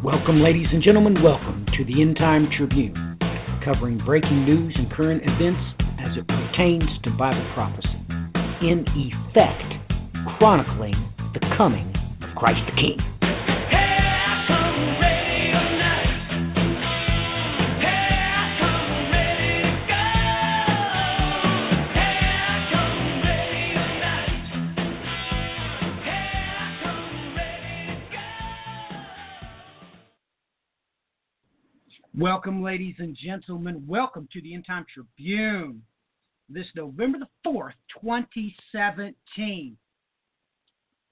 Welcome, ladies and gentlemen. Welcome to the End Time Tribune, covering breaking news and current events as it pertains to Bible prophecy. In effect, chronicling the coming of Christ the King. Welcome, ladies and gentlemen. Welcome to the End Time Tribune. This November the 4th, 2017.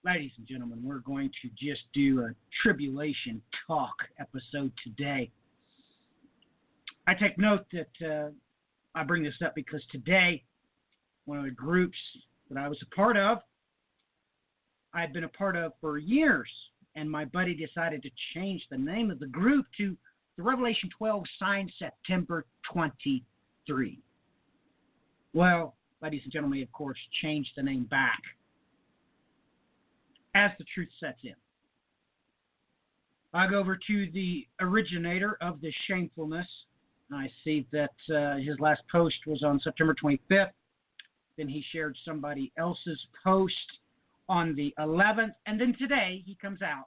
Ladies and gentlemen, we're going to just do a Tribulation Talk episode today. I take note that I bring this up because today, one of the groups that I was a part of, I had been a part of for years, and my buddy decided to change the name of the group to the Revelation 12 Sign September 23. Well, ladies and gentlemen, of course, changed the name back as the truth sets in. I go over to the originator of this shamefulness. I see that his last post was on September 25th. Then he shared somebody else's post on the 11th. And then today he comes out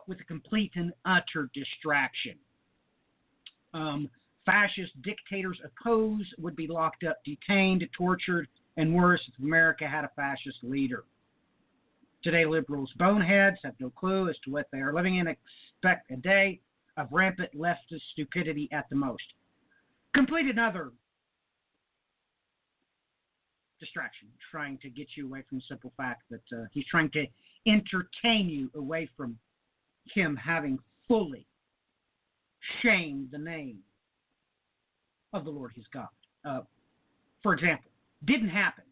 with a complete and utter distraction. Fascist dictators opposed would be locked up, detained, tortured, and worse if America had a fascist leader. Today, liberals, boneheads, have no clue as to what they are living in, expect a day of rampant leftist stupidity at the most. Complete another distraction, trying to get you away from the simple fact that he's trying to entertain you away from him having fully shame the name of the Lord his God. For example, didn't happen,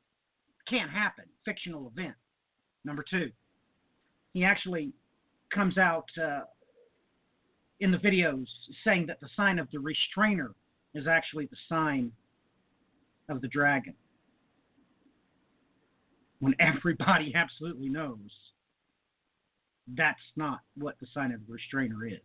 can't happen, fictional event. Number two, he actually comes out in the videos saying that the sign of the restrainer is actually the sign of the dragon, when everybody absolutely knows that's not what the sign of the restrainer is.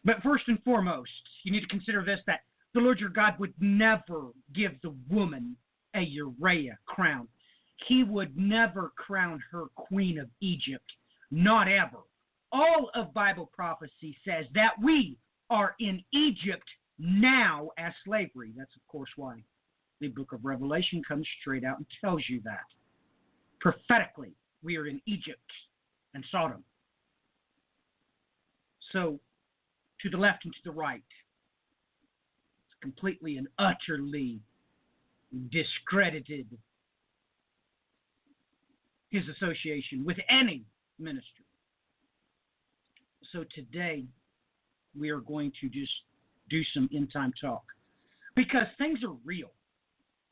But first and foremost, you need to consider this, that the Lord your God would never give the woman a Uriah crown. He would never crown her queen of Egypt, not ever. All of Bible prophecy says that we are in Egypt now as slavery. That's, of course, why the book of Revelation comes straight out and tells you that. Prophetically, we are in Egypt and Sodom. So, to the left and to the right, it's completely and utterly discredited his association with any ministry. So today, we are going to just do some end-time talk, because things are real,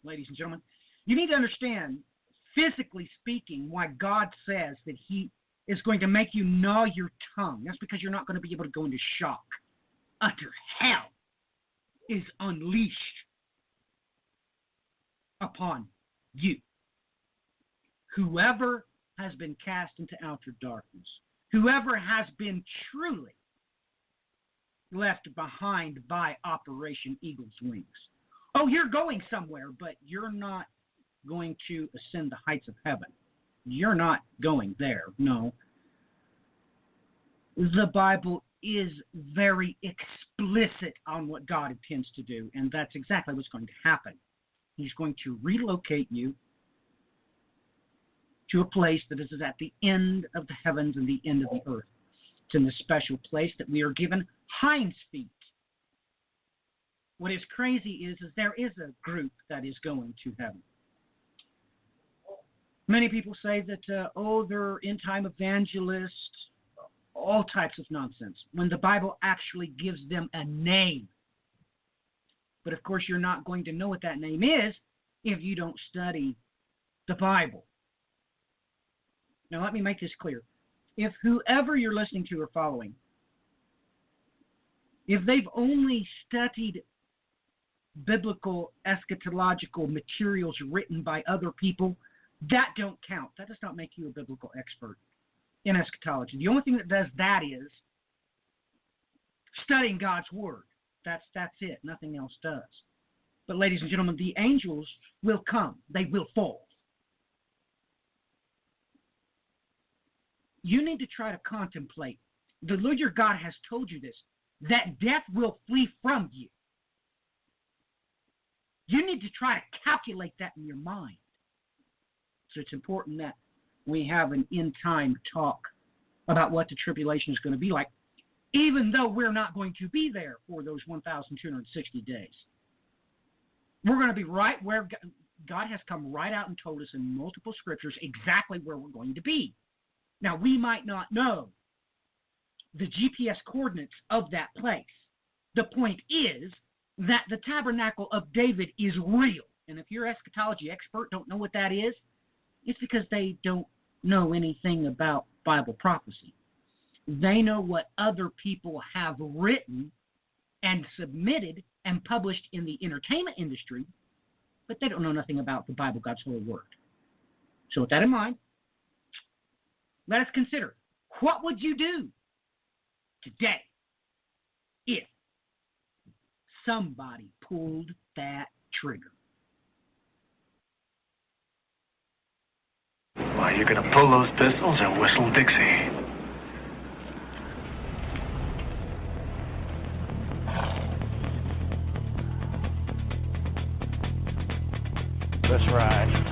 ladies and gentlemen. You need to understand, physically speaking, why God says that he is going to make you gnaw your tongue. That's because you're not going to be able to go into shock. Utter hell is unleashed upon you. Whoever has been cast into outer darkness, whoever has been truly left behind by Operation Eagle's Wings. Oh, you're going somewhere, but you're not going to ascend the heights of heaven. You're not going there, no. The Bible is very explicit on what God intends to do, and that's exactly what's going to happen. He's going to relocate you to a place that is at the end of the heavens and the end of the earth. It's in the special place that we are given hinds feet. What is crazy is there is a group that is going to heaven. Many people say that, they're end-time evangelists, all types of nonsense, when the Bible actually gives them a name. But of course, you're not going to know what that name is if you don't study the Bible. Now, let me make this clear. If whoever you're listening to or following, if they've only studied biblical eschatological materials written by other people, that don't count. That does not make you a biblical expert. in eschatology. The only thing that does that is studying God's Word. That's it. Nothing else does. But ladies and gentlemen, the angels will come. They will fall. You need to try to contemplate. The Lord your God has told you this, that death will flee from you. You need to try to calculate that in your mind. So it's important that we have an end-time talk about what the tribulation is going to be like, even though we're not going to be there for those 1,260 days. We're going to be right where God has come right out and told us in multiple scriptures exactly where we're going to be. Now, we might not know the GPS coordinates of that place. The point is that the tabernacle of David is real. And if your eschatology expert don't know what that is, it's because they don't know anything about Bible prophecy. They know what other people have written and submitted and published in the entertainment industry, but they don't know nothing about the Bible, God's holy word. So with that in mind, let us consider, what would you do today if somebody pulled that trigger? Why, you're going to pull those pistols and whistle Dixie. Let's ride.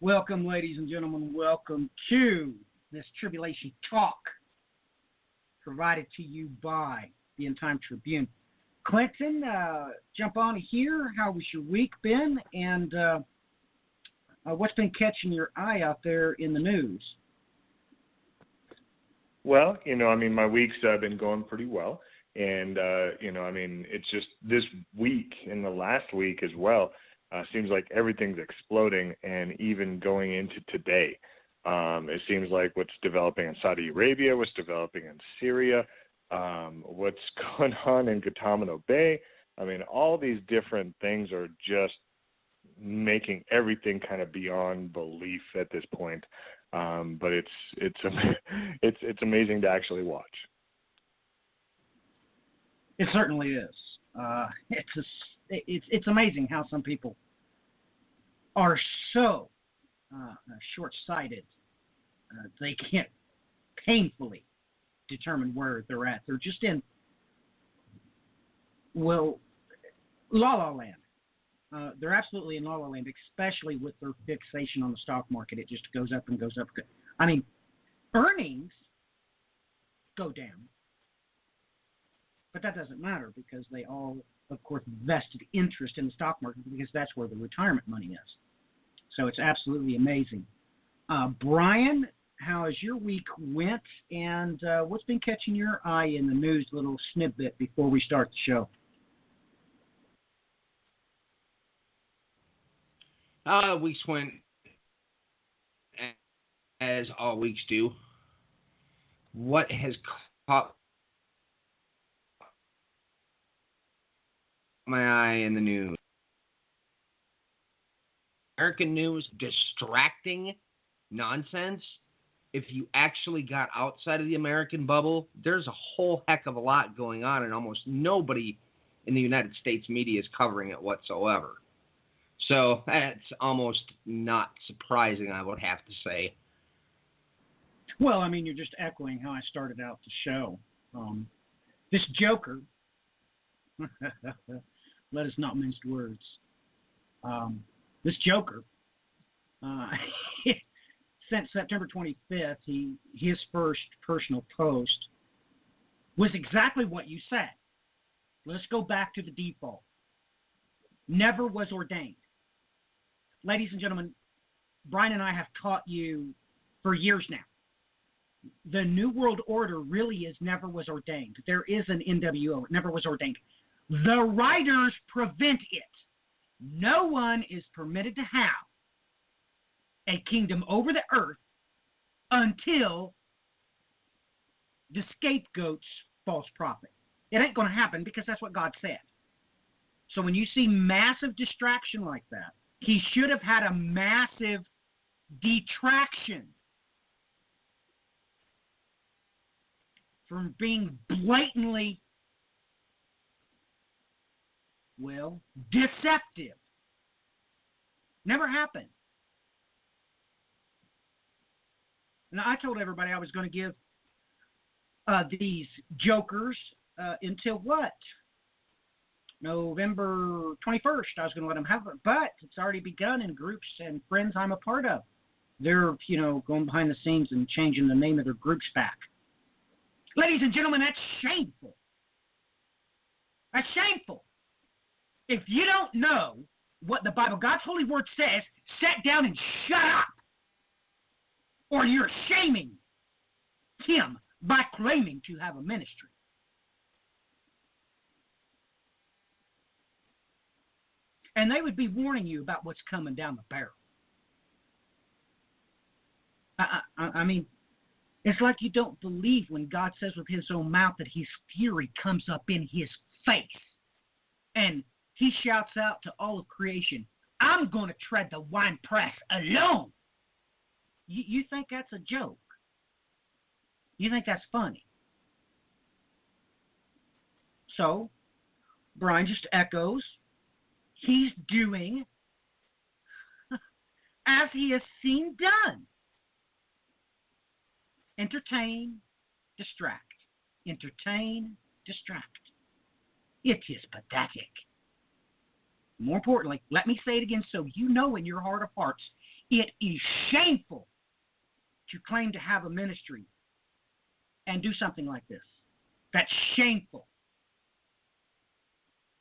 Welcome, ladies and gentlemen. Welcome to this Tribulation Talk, provided to you by the End Time Tribune. Clinton, jump on here. How was your week been? And what's been catching your eye out there in the news? Well, my week's been going pretty well. And, it's just this week and the last week as well, seems like everything's exploding, and even going into today. It seems like what's developing in Saudi Arabia, what's developing in Syria, what's going on in Guantanamo Bay. All these different things are just making everything kind of beyond belief at this point. But it's amazing to actually watch. It certainly is. It's amazing how some people are so short-sighted they can't painfully determine where they're at. They're just in, la-la land. They're absolutely in la-la land, especially with their fixation on the stock market. It just goes up and goes up. Earnings go down. But that doesn't matter because they all, of course, vested interest in the stock market because that's where the retirement money is. So it's absolutely amazing. Brian, how has your week went, and what's been catching your eye in the news, little snippet before we start the show? Weeks went as all weeks do. What has caught my eye in the news? American news, distracting nonsense. If you actually got outside of the American bubble, there's a whole heck of a lot going on, and almost nobody in the United States media is covering it whatsoever. So that's almost not surprising, I would have to say. Well, you're just echoing how I started out the show. This Joker, let us not mince words. This Joker, since September 25th, his first personal post was exactly what you said. Let's go back to the default. Never was ordained. Ladies and gentlemen, Brian and I have taught you for years now. The New World Order really is never was ordained. There is an NWO. It never was ordained. The writers prevent it. No one is permitted to have a kingdom over the earth until the scapegoat's false prophet. It ain't going to happen because that's what God said. So when you see massive distraction like that, he should have had a massive detraction from being blatantly, deceptive. Never happened. Now, I told everybody I was going to give these jokers until what? November 21st. I was going to let them have it, but it's already begun in groups and friends I'm a part of. They're, going behind the scenes and changing the name of their groups back. Ladies and gentlemen, that's shameful. That's shameful. If you don't know what the Bible, God's holy word says, sit down and shut up. Or you're shaming him by claiming to have a ministry. And they would be warning you about what's coming down the barrel. It's like you don't believe when God says with his own mouth that his fury comes up in his face. And he shouts out to all of creation, I'm going to tread the winepress alone. You think that's a joke? You think that's funny? So, Brian just echoes. He's doing as he has seen done. Entertain, distract. Entertain, distract. It is pathetic. More importantly, let me say it again so you know in your heart of hearts, It is shameful to claim to have a ministry and do something like this. That's shameful.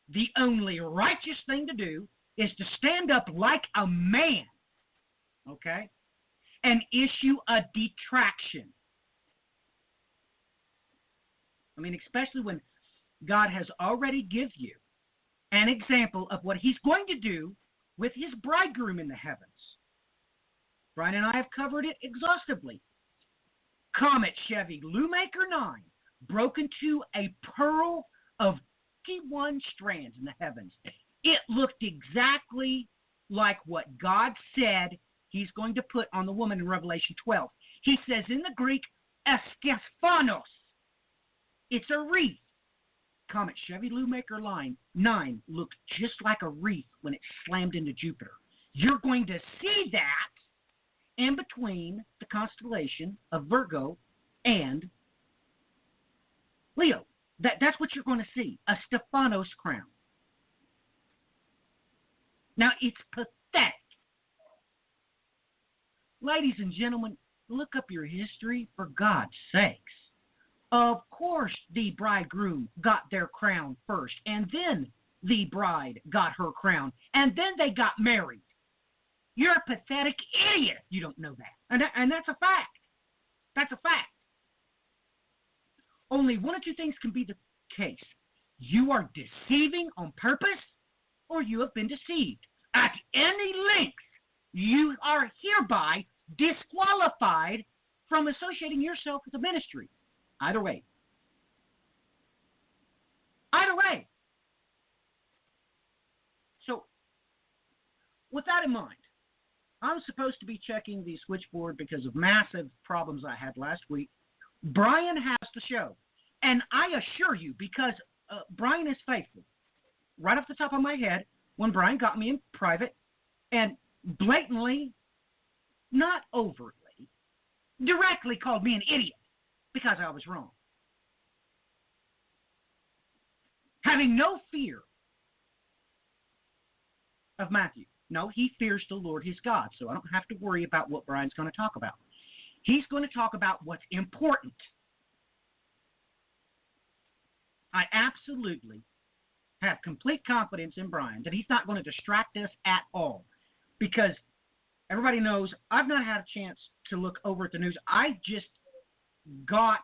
The only righteous thing to do is to stand up like a man, okay, and issue a detraction. I mean, especially when God has already given you an example of what he's going to do with his bridegroom in the heavens. Brian and I have covered it exhaustively. Comet Chevy Lewmaker 9 broke into a pearl of 51 strands in the heavens. It looked exactly like what God said he's going to put on the woman in Revelation 12. He says in the Greek, eskephanos. It's a wreath. Comet Chevy Lewmaker Line 9 looked just like a wreath when it slammed into Jupiter. You're going to see that in between the constellation of Virgo and Leo. That's what you're going to see, a Stephanos crown. Now, it's pathetic. Ladies and gentlemen, look up your history for God's sakes. Of course, the bridegroom got their crown first, and then the bride got her crown, and then they got married. You're a pathetic idiot if you don't know that. And that's a fact. That's a fact. Only one of two things can be the case. You are deceiving on purpose, or you have been deceived. At any length, you are hereby disqualified from associating yourself with the ministry. Either way. Either way. So, with that in mind, I was supposed to be checking the switchboard because of massive problems I had last week. Brian has the show. And I assure you, because Brian is faithful, right off the top of my head, when Brian got me in private and blatantly, not overtly, directly called me an idiot because I was wrong. Having no fear of Matthew. No, he fears the Lord his God, so I don't have to worry about what Brian's going to talk about. He's going to talk about what's important. I absolutely have complete confidence in Brian that he's not going to distract us at all, because everybody knows I've not had a chance to look over at the news. I just got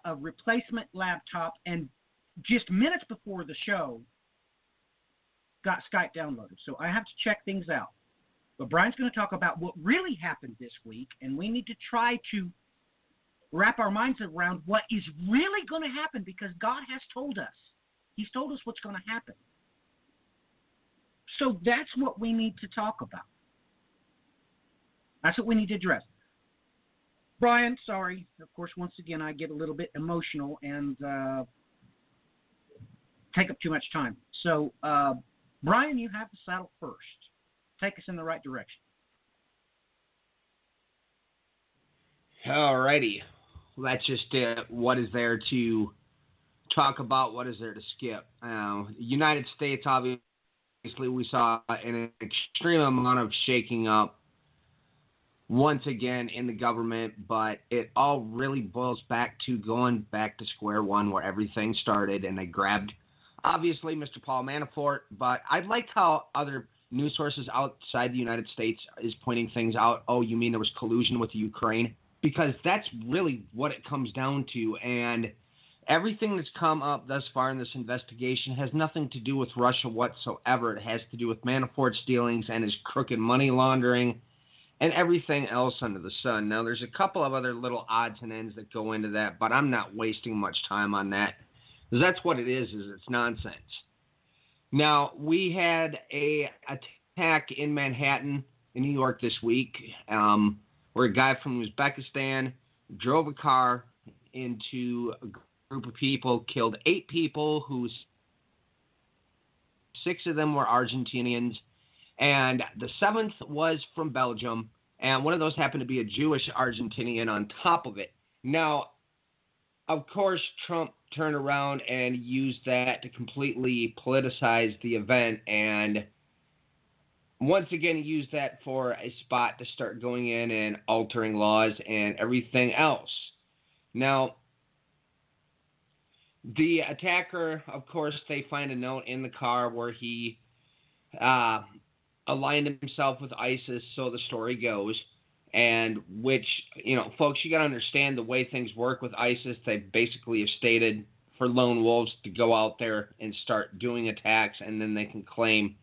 a replacement laptop, and just minutes before the show got Skype downloaded, so I have to check things out. But Brian's going to talk about what really happened this week, and we need to try to wrap our minds around what is really going to happen, because God has told us. He's told us what's going to happen. So that's what we need to talk about. That's what we need to address. Brian, sorry. Of course, once again, I get a little bit emotional and take up too much time. So, Brian, you have the saddle first. Take us in the right direction. All righty. Well, that's just what is there to talk about, what is there to skip. United States, obviously, we saw an extreme amount of shaking up once again in the government, but it all really boils back to going back to square one where everything started, and they grabbed, obviously, Mr. Paul Manafort, but I like how other news sources outside the United States is pointing things out. Oh, you mean there was collusion with Ukraine? Because that's really what it comes down to, and everything that's come up thus far in this investigation has nothing to do with Russia whatsoever. It has to do with Manafort's dealings and his crooked money laundering and everything else under the sun. Now, there's a couple of other little odds and ends that go into that, but I'm not wasting much time on that, because that's what it is it's nonsense. Now, we had a attack in Manhattan, in New York this week, where a guy from Uzbekistan drove a car into a group of people, killed 8 people, who 6 of them were Argentinians, and the 7th was from Belgium, and one of those happened to be a Jewish Argentinian on top of it. Now, of course, Trump turned around and used that to completely politicize the event and once again use that for a spot to start going in and altering laws and everything else. Now, the attacker, of course, they find a note in the car where he aligned himself with ISIS, so the story goes. And which, folks, you got to understand the way things work with ISIS. They basically have stated for lone wolves to go out there and start doing attacks, and then they can claim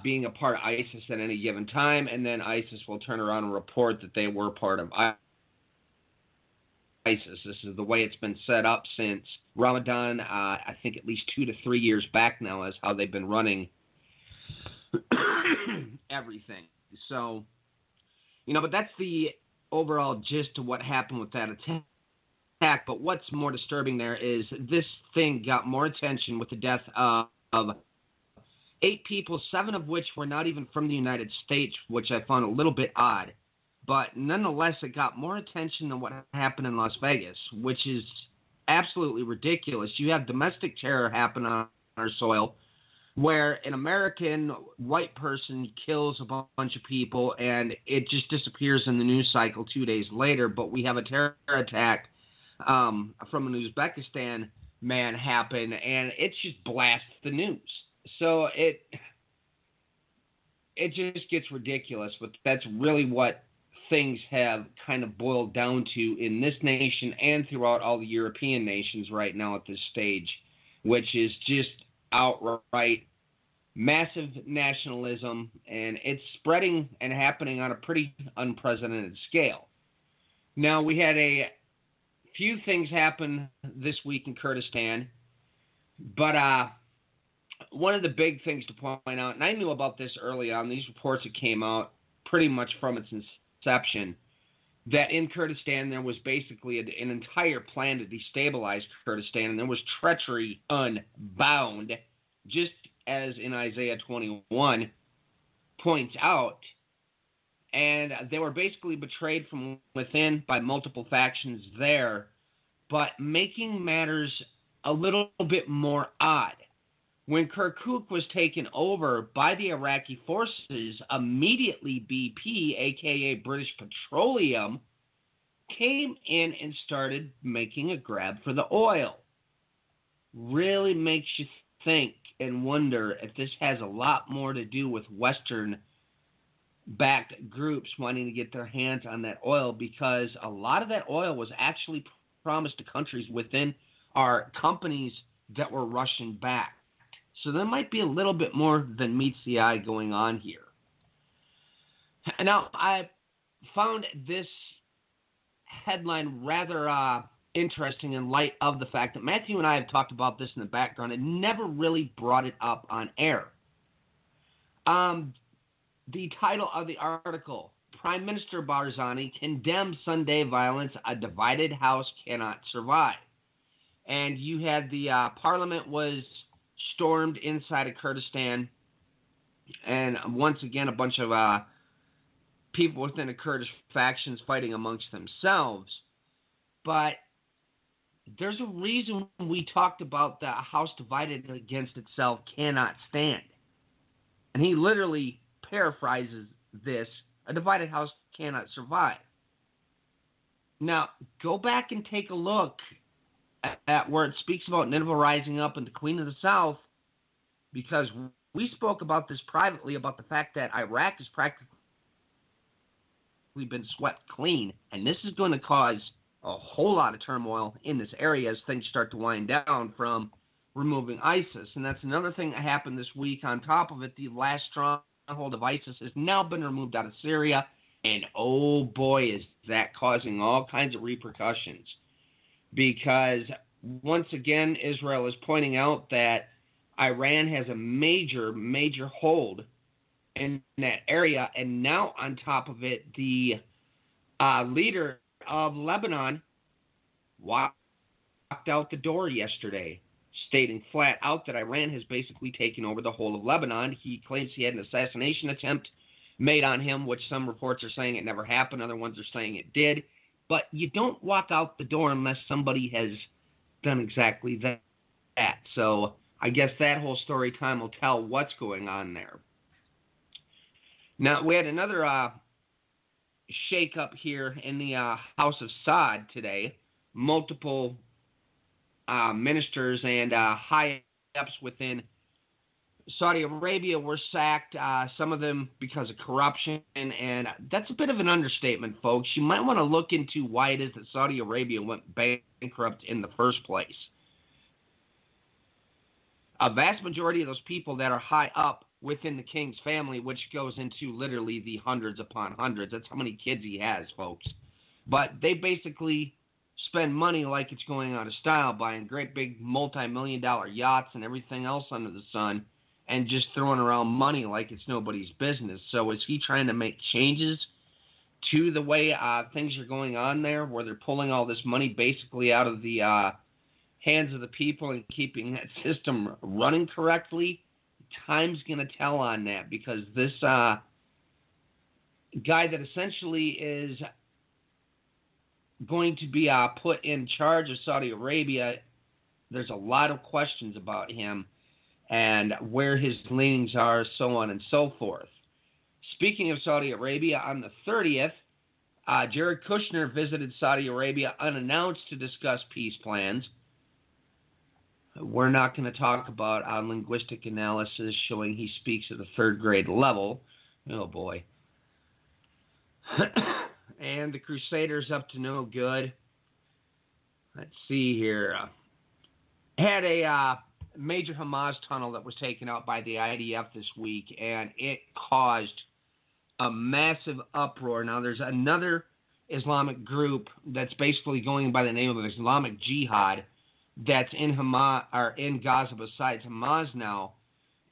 being a part of ISIS at any given time, and then ISIS will turn around and report that they were part of ISIS. This is the way it's been set up since Ramadan, I think at least 2 to 3 years back now, is how they've been running everything. So, but that's the overall gist of what happened with that attack. But what's more disturbing there is this thing got more attention with the death of 8 people, 7 of which were not even from the United States, which I found a little bit odd. But nonetheless, it got more attention than what happened in Las Vegas, which is absolutely ridiculous. You have domestic terror happen on our soil, where an American white person kills a bunch of people and it just disappears in the news cycle 2 days later. But we have a terror attack from an Uzbekistan man happen, and it just blasts the news. So it just gets ridiculous, but that's really what things have kind of boiled down to in this nation and throughout all the European nations right now at this stage, which is just outright massive nationalism, and it's spreading and happening on a pretty unprecedented scale. Now, we had a few things happen this week in Kurdistan, but one of the big things to point out, and I knew about this early on, these reports that came out pretty much from its inception, that in Kurdistan there was basically an entire plan to destabilize Kurdistan, and there was treachery unbound, just as in Isaiah 21 points out. And they were basically betrayed from within by multiple factions there. But making matters a little bit more odd, when Kirkuk was taken over by the Iraqi forces, immediately BP, a.k.a. British Petroleum, came in and started making a grab for the oil. Really makes you think and wonder if this has a lot more to do with Western-backed groups wanting to get their hands on that oil, because a lot of that oil was actually promised to countries within our companies that were Russian-backed. So there might be a little bit more than meets the eye going on here. Now, I found this headline rather interesting in light of the fact that Matthew and I have talked about this in the background and never really brought it up on air. The title of the article, Prime Minister Barzani condemns Sunday violence, a divided house cannot survive. And you had the parliament was stormed inside of Kurdistan, and once again a bunch of people within the Kurdish factions fighting amongst themselves. But there's a reason we talked about the house divided against itself cannot stand. And he literally paraphrases this, a divided house cannot survive. Now, go back and take a look at where it speaks about Nineveh rising up and the Queen of the South, because we spoke about this privately, about the fact that Iraq has practically been swept clean, and this is going to cause a whole lot of turmoil in this area as things start to wind down from removing ISIS. And that's another thing that happened this week. On top of it, the last stronghold of ISIS has now been removed out of Syria, and oh boy, is that causing all kinds of repercussions. Because once again, Israel is pointing out that Iran has a major, major hold in that area. And now on top of it, the leader of Lebanon walked out the door yesterday, stating flat out that Iran has basically taken over the whole of Lebanon. He claims he had an assassination attempt made on him, which some reports are saying it never happened. Other ones are saying it did. But you don't walk out the door unless somebody has done exactly that. So I guess that whole story time will tell what's going on there. Now, we had another shake-up here in the House of Saud today. Multiple ministers and high-ups within Saudi Arabia were sacked, some of them because of corruption, and that's a bit of an understatement, folks. You might want to look into why it is that Saudi Arabia went bankrupt in the first place. A vast majority of those people that are high up within the king's family, which goes into literally the hundreds upon hundreds. That's how many kids he has, folks. But they basically spend money like it's going out of style, buying great big multi-million-dollar yachts and everything else under the sun, and just throwing around money like it's nobody's business. So is he trying to make changes to the way things are going on there, where they're pulling all this money basically out of the hands of the people and keeping that system running correctly? Time's going to tell on that, because this guy that essentially is going to be put in charge of Saudi Arabia, there's a lot of questions about him and where his leanings are, so on and so forth. Speaking of Saudi Arabia, on the 30th, Jared Kushner visited Saudi Arabia unannounced to discuss peace plans. We're not going to talk about linguistic analysis showing he speaks at the third grade level. Oh, boy. And the Crusaders up to no good. Let's see here. Had a major Hamas tunnel that was taken out by the IDF this week, and it caused a massive uproar. Now, there's another Islamic group that's basically going by the name of Islamic Jihad that's in Hamas, or in Gaza besides Hamas now,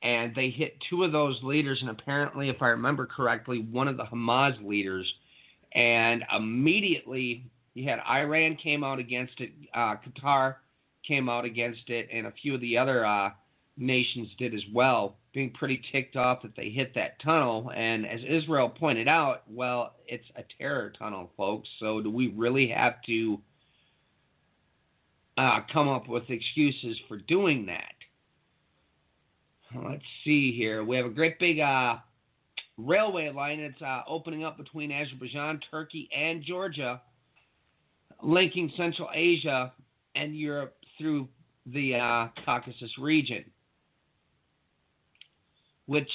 and they hit two of those leaders, and apparently, if I remember correctly, one of the Hamas leaders, and immediately you had Iran came out against it, Qatar came out against it, and a few of the other nations did as well, being pretty ticked off that they hit that tunnel. And as Israel pointed out, well, it's a terror tunnel, folks, so do we really have to come up with excuses for doing that? Let's see here. We have a great big railway line that's opening up between Azerbaijan, Turkey, and Georgia, linking Central Asia and Europe through the Caucasus region, which,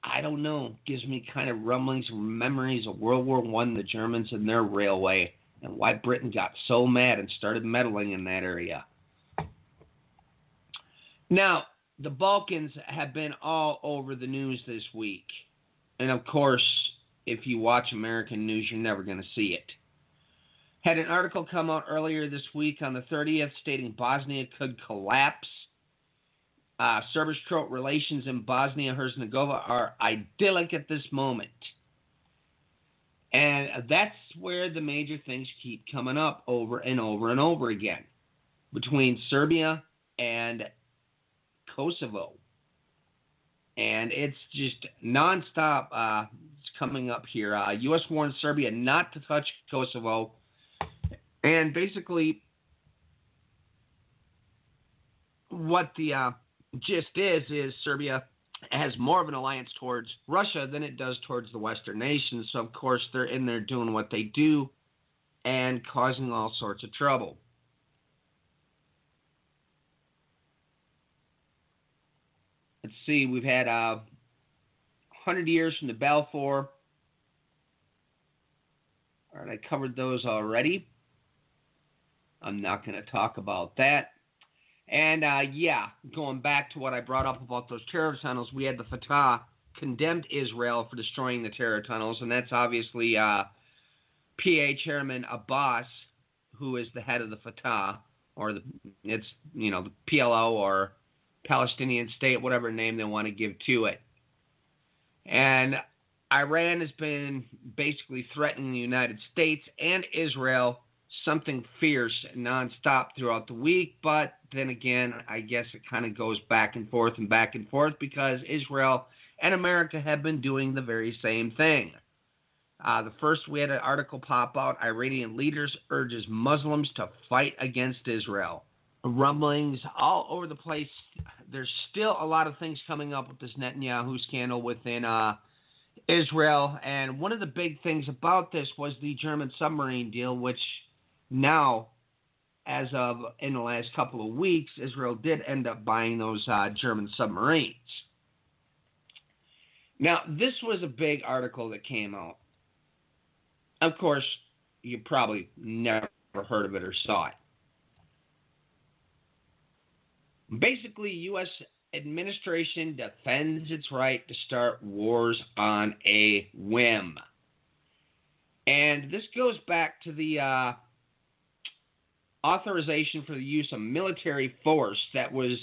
I don't know, gives me kind of rumblings and memories of World War I, the Germans and their railway, and why Britain got so mad and started meddling in that area. Now, the Balkans have been all over the news this week. And, of course, if you watch American news, you're never going to see it. Had an article come out earlier this week on the 30th stating Bosnia could collapse. Serbian-Croat relations in Bosnia-Herzegovina are idyllic at this moment. And that's where the major things keep coming up over and over and over again between Serbia and Kosovo. And it's just nonstop it's coming up here. U.S. warned Serbia not to touch Kosovo. And basically what the gist is Serbia has more of an alliance towards Russia than it does towards the Western nations. So, of course, they're in there doing what they do and causing all sorts of trouble. Let's see, we've had 100 years from the Balfour. All right, I covered those already. I'm not going to talk about that. And, going back to what I brought up about those terror tunnels, we had the Fatah condemned Israel for destroying the terror tunnels, and that's obviously PA Chairman Abbas, who is the head of the Fatah, or the PLO or Palestinian State, whatever name they want to give to it. And Iran has been basically threatening the United States and Israel something fierce nonstop throughout the week, but then again, I guess it kind of goes back and forth because Israel and America have been doing the very same thing. The first, we had an article pop out, Iranian leaders urges Muslims to fight against Israel. Rumblings all over the place. There's still a lot of things coming up with this Netanyahu scandal within Israel. And one of the big things about this was the German submarine deal, which now, as of in the last couple of weeks, Israel did end up buying those German submarines. Now, this was a big article that came out. Of course, you probably never heard of it or saw it. Basically, U.S. administration defends its right to start wars on a whim. And this goes back to the authorization for the use of military force that was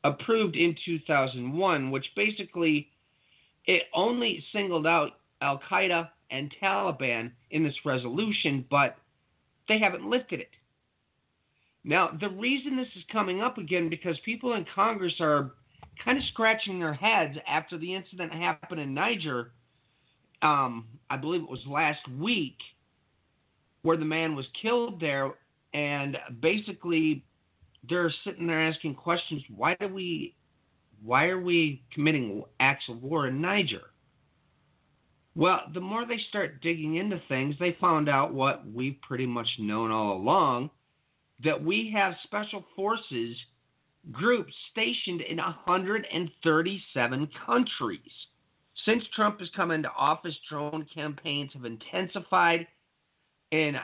approved in 2001, which basically it only singled out Al-Qaeda and Taliban in this resolution, but they haven't lifted it. Now, the reason this is coming up again, because people in Congress are kind of scratching their heads after the incident happened in Niger, I believe it was last week, where the man was killed there, and basically they're sitting there asking questions, why are we committing acts of war in Niger? Well, the more they start digging into things, they found out what we've pretty much known all along, that we have special forces groups stationed in 137 countries. Since Trump has come into office, drone campaigns have intensified in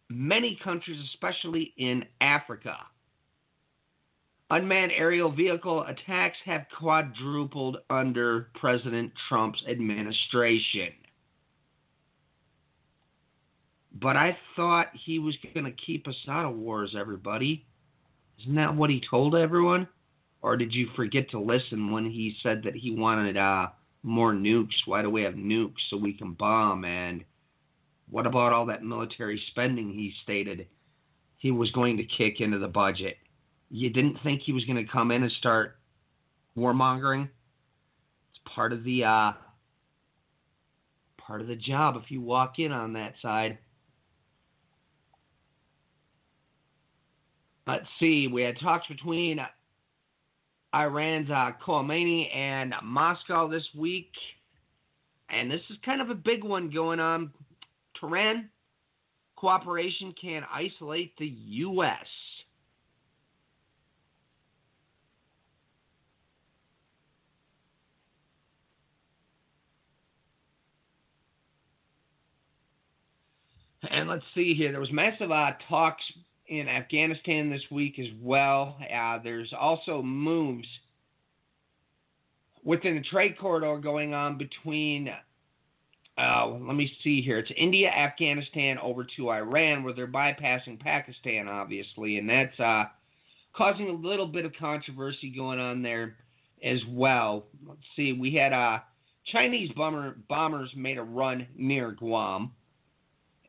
many countries, especially in Africa. Unmanned aerial vehicle attacks have quadrupled under President Trump's administration. But I thought he was going to keep us out of wars, everybody. Isn't that what he told everyone? Or did you forget to listen when he said that he wanted more nukes? Why do we have nukes? So we can bomb. And what about all that military spending he stated he was going to kick into the budget? You didn't think he was going to come in and start warmongering? It's part of the job if you walk in on that side. Let's see. We had talks between Iran's Khamenei and Moscow this week. And this is kind of a big one going on. Tehran cooperation can isolate the U.S. And let's see here. There was massive talks in Afghanistan this week as well. There's also moves within the trade corridor going on between, let me see here. It's India, Afghanistan, over to Iran, where they're bypassing Pakistan, obviously. And that's causing a little bit of controversy going on there as well. Let's see. We had Chinese bombers made a run near Guam,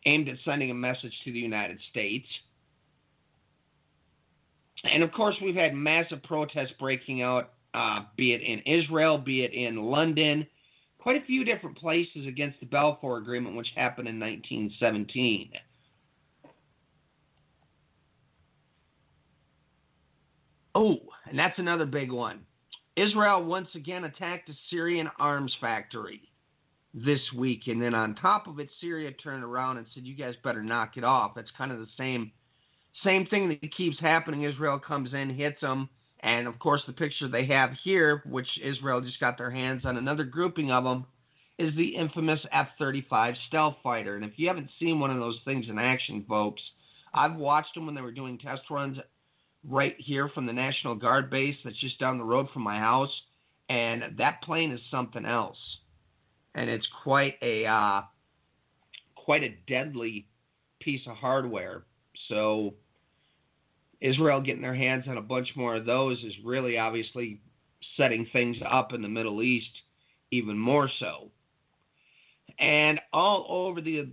aimed at sending a message to the United States. And, of course, we've had massive protests breaking out, be it in Israel, be it in London, quite a few different places against the Balfour Agreement, which happened in 1917. Oh, and that's another big one. Israel once again attacked a Syrian arms factory this week, and then on top of it, Syria turned around and said, you guys better knock it off. It's kind of the same thing that keeps happening. Israel comes in, hits them, and of course the picture they have here, which Israel just got their hands on, another grouping of them, is the infamous F-35 stealth fighter. And if you haven't seen one of those things in action, folks, I've watched them when they were doing test runs right here from the National Guard base that's just down the road from my house, and that plane is something else. And it's quite a deadly piece of hardware. So Israel getting their hands on a bunch more of those is really obviously setting things up in the Middle East even more so. And all over the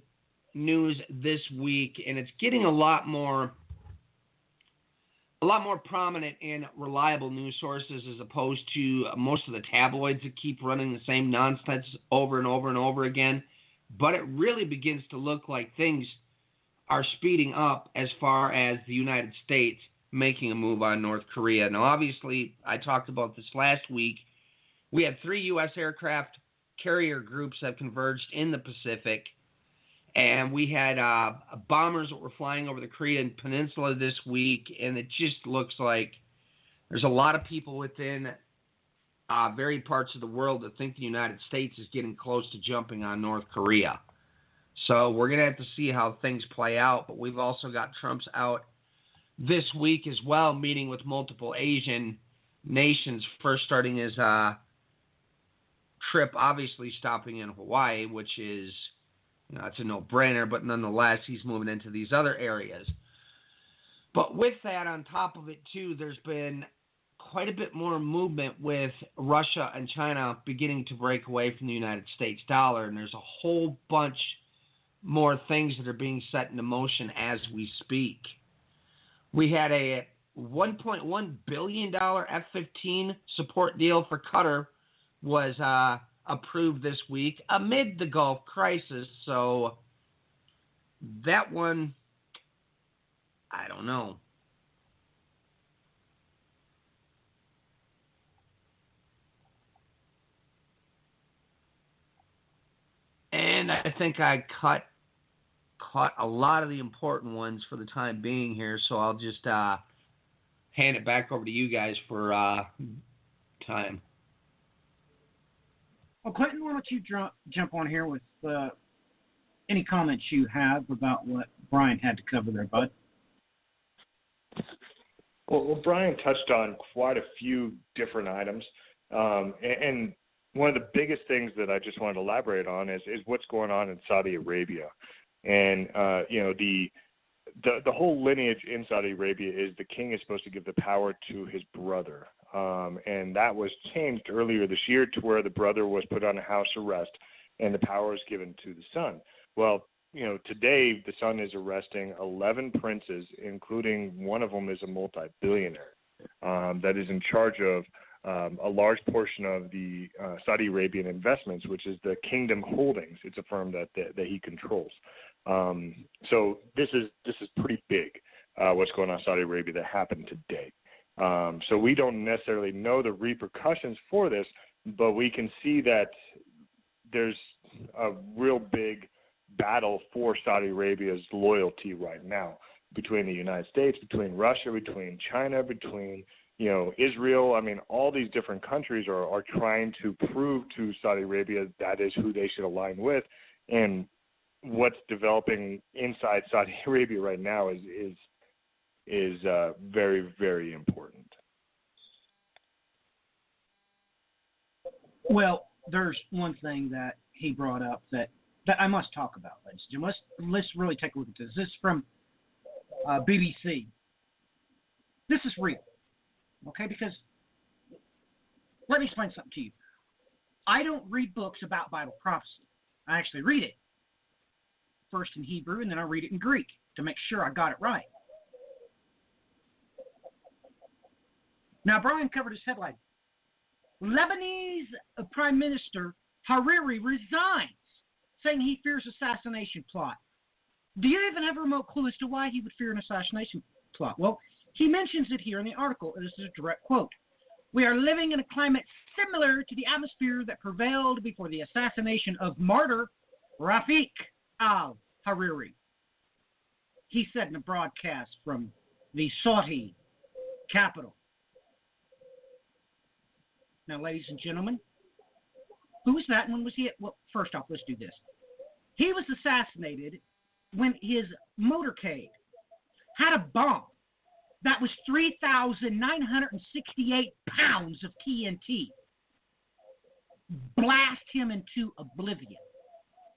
news this week, and it's getting a lot more prominent in reliable news sources as opposed to most of the tabloids that keep running the same nonsense over and over and over again. But it really begins to look like things are speeding up as far as the United States making a move on North Korea. Now, obviously, I talked about this last week. We had 3 U.S. aircraft carrier groups have converged in the Pacific. And we had bombers that were flying over the Korean Peninsula this week, and it just looks like there's a lot of people within varied parts of the world that think the United States is getting close to jumping on North Korea. So we're going to have to see how things play out, but we've also got Trump's out this week as well, meeting with multiple Asian nations, first starting his trip, obviously stopping in Hawaii, which is, it's a no-brainer, but nonetheless, he's moving into these other areas. But with that, on top of it, too, there's been quite a bit more movement with Russia and China beginning to break away from the United States dollar, and there's a whole bunch more things that are being set into motion as we speak. We had a $1.1 billion F-15 support deal for Qatar was approved this week amid the Gulf crisis. So that one, I don't know. And I think I caught a lot of the important ones for the time being here, so I'll just hand it back over to you guys for time. Well, Clinton, why don't you jump on here with any comments you have about what Brian had to cover there, bud? Well, Brian touched on quite a few different items, and one of the biggest things that I just wanted to elaborate on is what's going on in Saudi Arabia. And, the whole lineage in Saudi Arabia is the king is supposed to give the power to his brother. And that was changed earlier this year to where the brother was put on a house arrest and the power is given to the son. Well, today the son is arresting 11 princes, including one of them is a multi-billionaire that is in charge of a large portion of the Saudi Arabian investments, which is the Kingdom Holdings. It's a firm that he controls. So this is pretty big, what's going on in Saudi Arabia that happened today. So we don't necessarily know the repercussions for this, but we can see that there's a real big battle for Saudi Arabia's loyalty right now between the United States, between Russia, between China, between Israel. I mean, all these different countries are trying to prove to Saudi Arabia that is who they should align with. And what's developing inside Saudi Arabia right now is very, very important. Well, there's one thing that he brought up that I must talk about, ladies and gentlemen. Let's really take a look at this. This is from BBC. This is real. Okay, because let me explain something to you. I don't read books about Bible prophecy. I actually read it first in Hebrew, and then I read it in Greek to make sure I got it right. Now, Brian covered his headline. Lebanese Prime Minister Hariri resigns, saying he fears assassination plot. Do you even have a remote clue as to why he would fear an assassination plot? Well, he mentions it here in the article. This is a direct quote. We are living in a climate similar to the atmosphere that prevailed before the assassination of martyr Rafik al-Hariri. He said in a broadcast from the Saudi capital. Now, ladies and gentlemen, who was that and when was he? Well, first off, let's do this. He was assassinated when his motorcade had a bomb that was 3,968 pounds of TNT. Blast him into oblivion.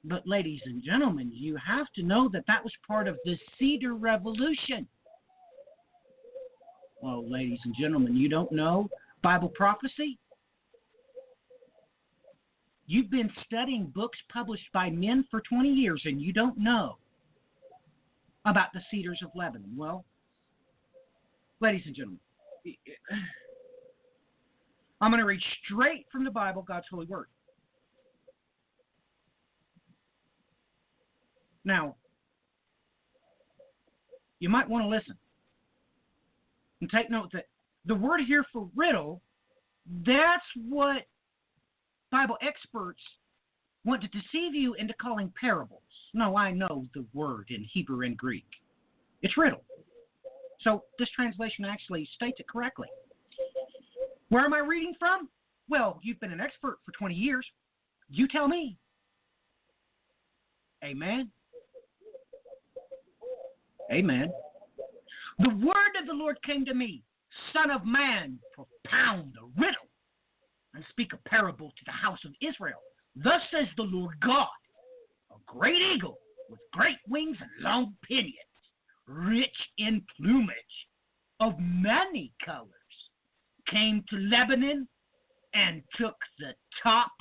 But ladies and gentlemen, you have to know that was part of the Cedar Revolution. Well, ladies and gentlemen, you don't know Bible prophecy? You've been studying books published by men for 20 years and you don't know about the cedars of Lebanon. Well, ladies and gentlemen, I'm going to read straight from the Bible, God's holy word. Now, you might want to listen and take note that the word here for riddle, that's what Bible experts want to deceive you into calling parables. No, I know the word in Hebrew and Greek. It's riddle. So this translation actually states it correctly. Where am I reading from? Well, you've been an expert for 20 years. You tell me. Amen. Amen. The word of the Lord came to me, Son of man, propound the riddle and speak a parable to the house of Israel. Thus says the Lord God, a great eagle with great wings and long pinions, rich in plumage of many colors, came to Lebanon and took the top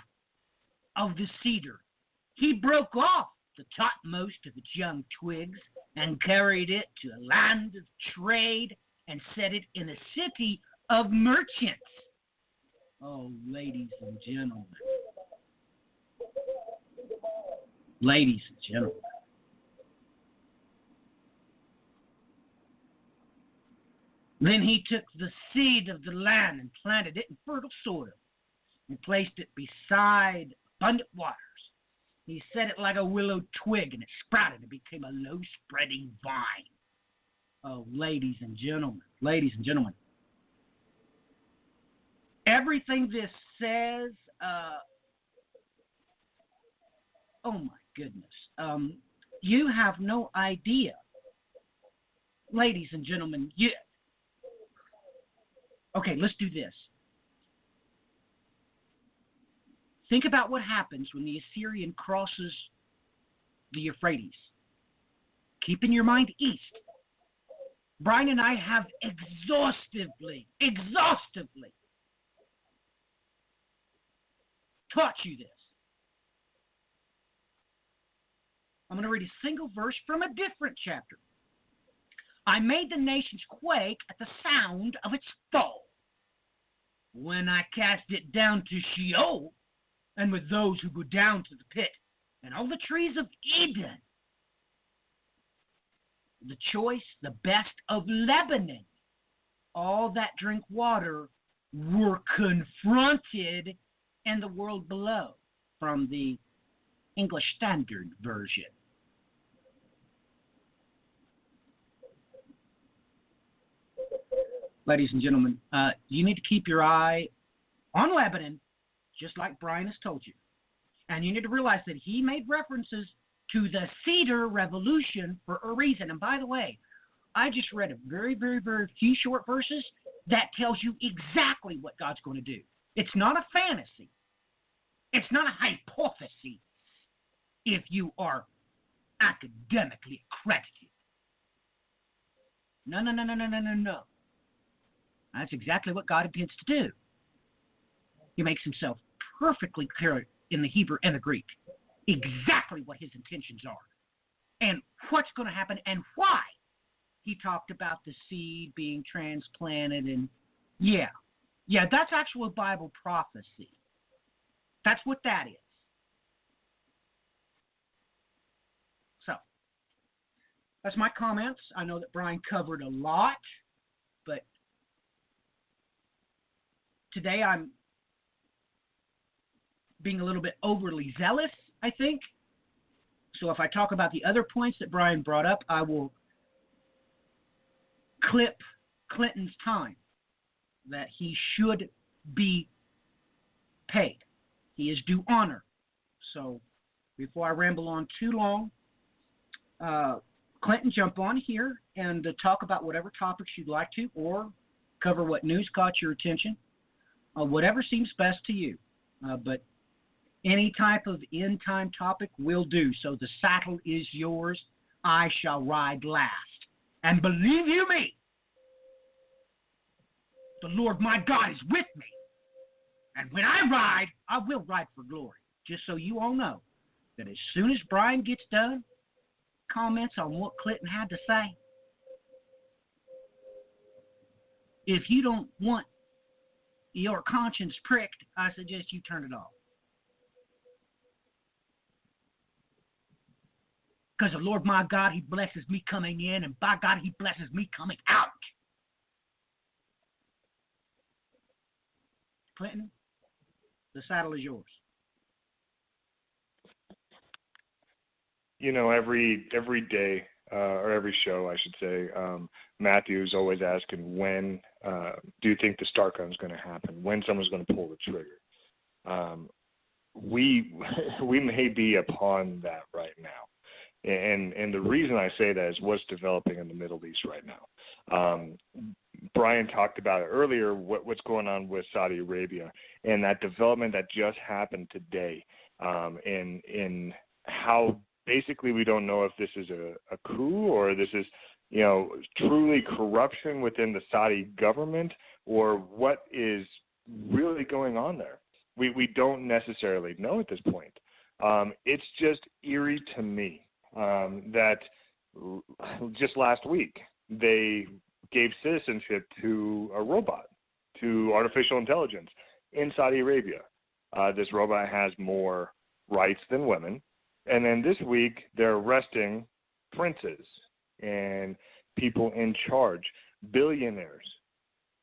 of the cedar. He broke off the topmost of its young twigs and carried it to a land of trade and set it in a city of merchants. Oh, ladies and gentlemen. Ladies and gentlemen. Then he took the seed of the land and planted it in fertile soil and placed it beside abundant waters. He set it like a willow twig, and it sprouted and became a low-spreading vine. Oh, ladies and gentlemen, everything this says, oh my goodness, you have no idea. Ladies and gentlemen, okay, let's do this. Think about what happens when the Assyrian crosses the Euphrates. Keep in your mind east. Brian and I have exhaustively taught you this. I'm going to read a single verse from a different chapter. I made the nations quake at the sound of its fall. When I cast it down to Sheol, and with those who go down to the pit, and all the trees of Eden, the choice, the best of Lebanon, all that drink water, were confronted in the world below, from the English Standard Version. Ladies and gentlemen, you need to keep your eye on Lebanon, just like Brian has told you. And you need to realize that he made references to the Cedar Revolution for a reason. And by the way, I just read a very, very, very few short verses that tells you exactly what God's going to do. It's not a fantasy. It's not a hypothesis if you are academically accredited. No. That's exactly what God intends to do. He makes himself perfectly clear in the Hebrew and the Greek exactly what his intentions are and what's going to happen and why. He talked about the seed being transplanted, and yeah, that's actual Bible prophecy. That's what that is. So, that's my comments. I know that Brian covered a lot, but today I'm being a little bit overly zealous, I think. So if I talk about the other points that Brian brought up, I will clip Clinton's time that he should be paid. He is due honor. So before I ramble on too long, Clinton, jump on here and talk about whatever topics you'd like to, or cover what news caught your attention, whatever seems best to you. But any type of end-time topic will do. So the saddle is yours. I shall ride last. And believe you me, the Lord my God is with me. And when I ride, I will ride for glory. Just so you all know that as soon as Brian gets done, comments on what Clinton had to say, if you don't want your conscience pricked, I suggest you turn it off. Because the Lord my God, he blesses me coming in, and by God, he blesses me coming out. Clinton, the saddle is yours. every day or every show, I should say, Matthew's always asking when do you think the start gun is going to happen? When someone's going to pull the trigger? We may be upon that right now. And the reason I say that is what's developing in the Middle East right now. Brian talked about it earlier, what's going on with Saudi Arabia and that development that just happened today, in how basically we don't know if this is a coup or this is, truly corruption within the Saudi government or what is really going on there. We don't necessarily know at this point. It's just eerie to me that just last week they gave citizenship to a robot, to artificial intelligence in Saudi Arabia. This robot has more rights than women. And then this week they're arresting princes and people in charge, billionaires,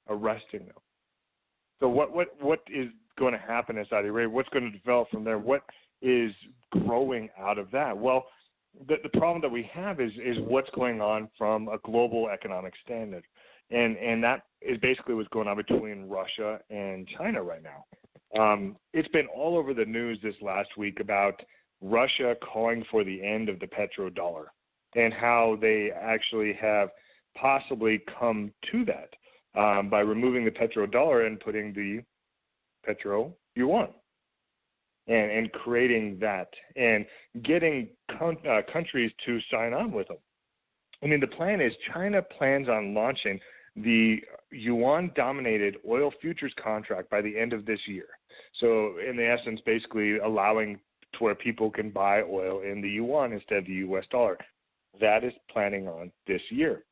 arresting them. So what is going to happen in Saudi Arabia? What's going to develop from there? What is growing out of that? Well, the problem that we have is what's going on from a global economic standard. And that is basically what's going on between Russia and China right now. It's been all over the news this last week about Russia calling for the end of the petrodollar and how they actually have possibly come to that by removing the petrodollar and putting the petro yuan. And creating that and getting countries to sign on with them. I mean, the plan is China plans on launching the yuan-dominated oil futures contract by the end of this year. So, in the essence, basically allowing to where people can buy oil in the yuan instead of the U.S. dollar. That is planning on this year.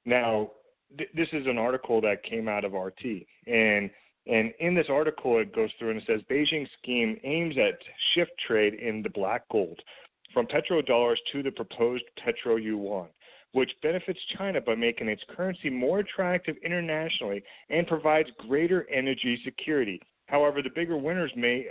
Now, this is an article that came out of RT, and in this article, it goes through and it says, Beijing's scheme aims at shift trade in the black gold from petrodollars to the proposed petro-yuan, which benefits China by making its currency more attractive internationally and provides greater energy security. However, the bigger winners may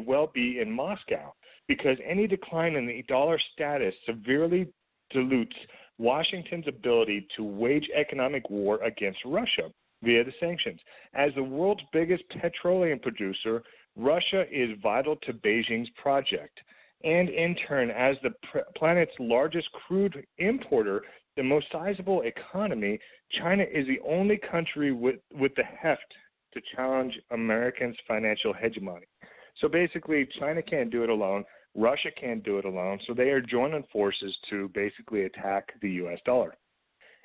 well be in Moscow, because any decline in the dollar status severely dilutes Washington's ability to wage economic war against Russia via the sanctions. As the world's biggest petroleum producer, Russia is vital to Beijing's project. And in turn, as the planet's largest crude importer, the most sizable economy, China is the only country with the heft to challenge Americans' financial hegemony. So basically, China can't do it alone. Russia can't do it alone. So they are joining forces to basically attack the U.S. dollar.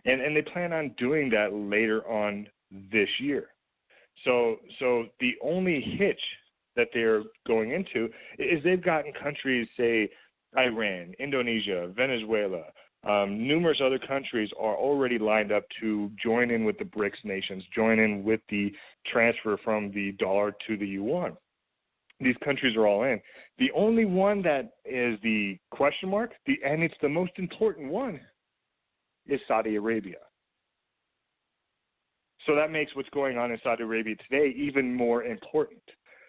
And they plan on doing that later on this year. So the only hitch that they're going into is they've gotten countries, say Iran, Indonesia, Venezuela, numerous other countries are already lined up to join in with the BRICS nations, join in with the transfer from the dollar to the yuan. These countries are all in. The only one that is the question mark, and it's the most important one, is Saudi Arabia. So that makes what's going on in Saudi Arabia today even more important,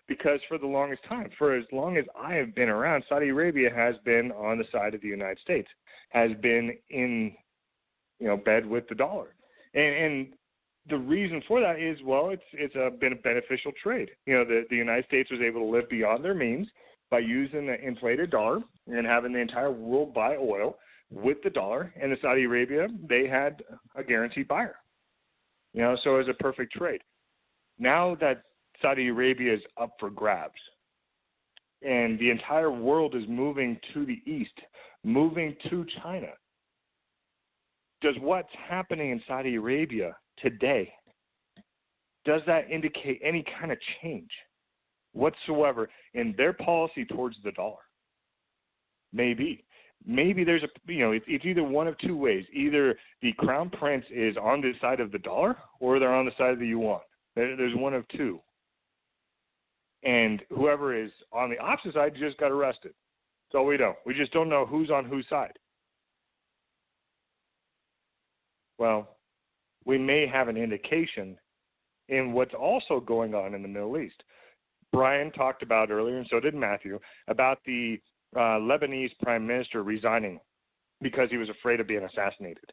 because for the longest time, for as long as I have been around, Saudi Arabia has been on the side of the United States, has been in bed with the dollar. And the reason for that is, well, it's been a beneficial trade. The United States was able to live beyond their means by using the inflated dollar and having the entire world buy oil with the dollar. And the Saudi Arabia, they had a guaranteed buyer. So it was a perfect trade. Now that Saudi Arabia is up for grabs and the entire world is moving to the east, moving to China, does what's happening in Saudi Arabia today, does that indicate any kind of change whatsoever in their policy towards the dollar? Maybe there's it's either one of two ways. Either the crown prince is on the side of the dollar or they're on the side of the yuan. There's one of two. And whoever is on the opposite side just got arrested. That's all we know. We just don't know who's on whose side. Well, we may have an indication in what's also going on in the Middle East. Brian talked about earlier, and so did Matthew, about the Lebanese prime minister resigning because he was afraid of being assassinated,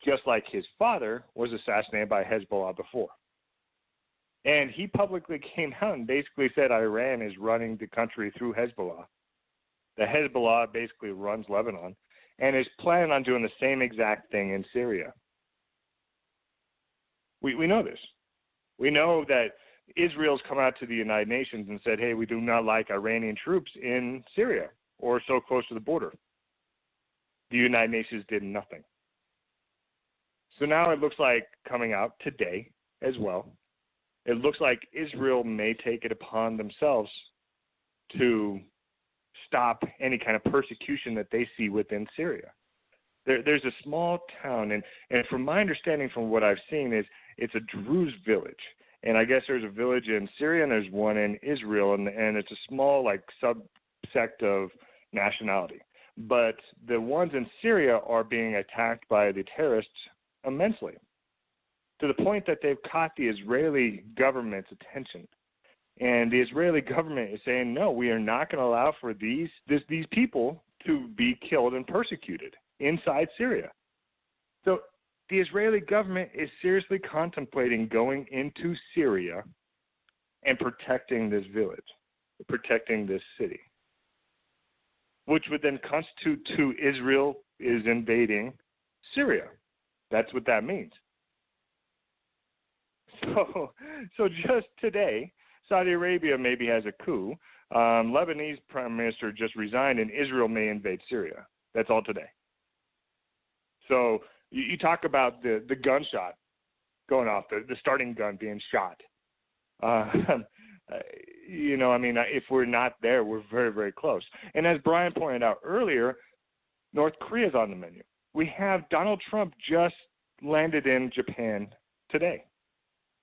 just like his father was assassinated by Hezbollah before. And he publicly came out and basically said Iran is running the country through Hezbollah. The Hezbollah basically runs Lebanon and is planning on doing the same exact thing in Syria. We know this. We know that Israel's come out to the United Nations and said, hey, we do not like Iranian troops in Syria or so close to the border. The United Nations did nothing. So now it looks like coming out today as well, it looks like Israel may take it upon themselves to stop any kind of persecution that they see within Syria. There's a small town, and from my understanding from what I've seen is it's a Druze village. And I guess there's a village in Syria and there's one in Israel, and it's a small like subsect of nationality. But the ones in Syria are being attacked by the terrorists immensely, to the point that they've caught the Israeli government's attention. And the Israeli government is saying, no, we are not going to allow for these people to be killed and persecuted inside Syria. So the Israeli government is seriously contemplating going into Syria and protecting this village, protecting this city, which would then constitute to Israel is invading Syria. That's what that means. So just today, Saudi Arabia maybe has a coup. Lebanese prime minister just resigned, and Israel may invade Syria. That's all today. So you talk about the gunshot going off, the starting gun being shot. If we're not there, we're very, very close. And as Brian pointed out earlier, North Korea is on the menu. We have Donald Trump just landed in Japan today.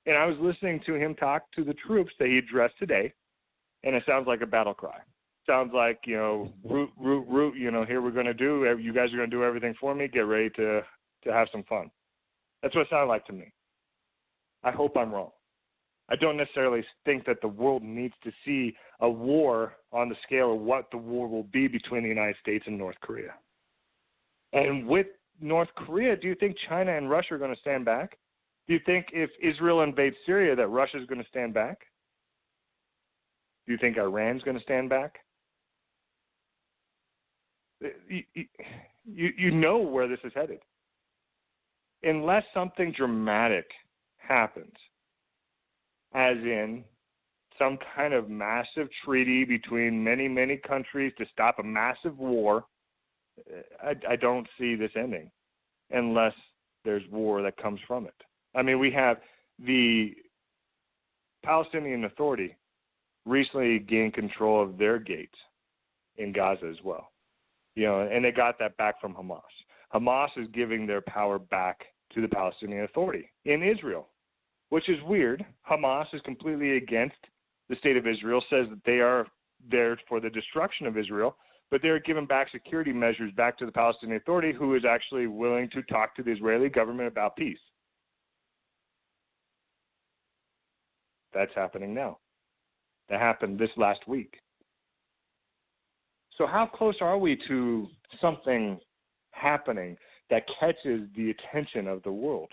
And I was listening to him talk to the troops that he addressed today, and it sounds like a battle cry. Sounds like, root, here we're going to do, you guys are going to do everything for me, get ready to have some fun. That's what it sounded like to me. I hope I'm wrong. I don't necessarily think that the world needs to see a war on the scale of what the war will be between the United States and North Korea. And with North Korea, do you think China and Russia are going to stand back? Do you think if Israel invades Syria that Russia is going to stand back? Do you think Iran's going to stand back? You know where this is headed. Unless something dramatic happens, as in some kind of massive treaty between many, many countries to stop a massive war, I don't see this ending unless there's war that comes from it. I mean, we have the Palestinian Authority recently gained control of their gates in Gaza as well. And they got that back from Hamas. Hamas is giving their power back to the Palestinian Authority in Israel, which is weird. Hamas is completely against the state of Israel, says that they are there for the destruction of Israel, but they're giving back security measures back to the Palestinian Authority, who is actually willing to talk to the Israeli government about peace. That's happening now. That happened this last week. So how close are we to something happening that catches the attention of the world?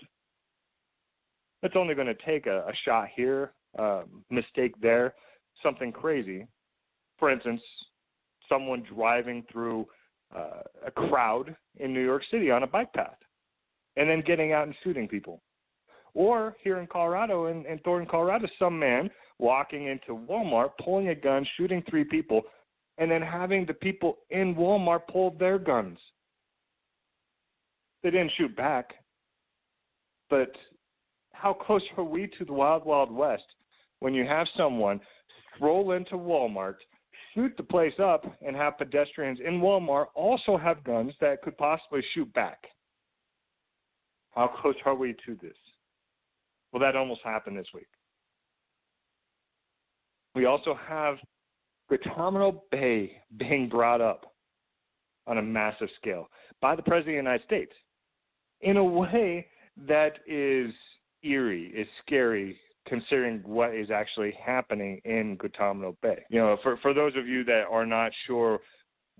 It's only going to take a shot here, a mistake there, something crazy. For instance, someone driving through a crowd in New York City on a bike path and then getting out and shooting people. Or here in Colorado, in Thornton, Colorado, some man walking into Walmart, pulling a gun, shooting 3 people, and then having the people in Walmart pull their guns. They didn't shoot back. But how close are we to the Wild Wild West when you have someone stroll into Walmart, shoot the place up, and have pedestrians in Walmart also have guns that could possibly shoot back? How close are we to this? Well, that almost happened this week. We also have Guantanamo Bay being brought up on a massive scale by the President of the United States in a way that is eerie, is scary, considering what is actually happening in Guantanamo Bay. For those of you that are not sure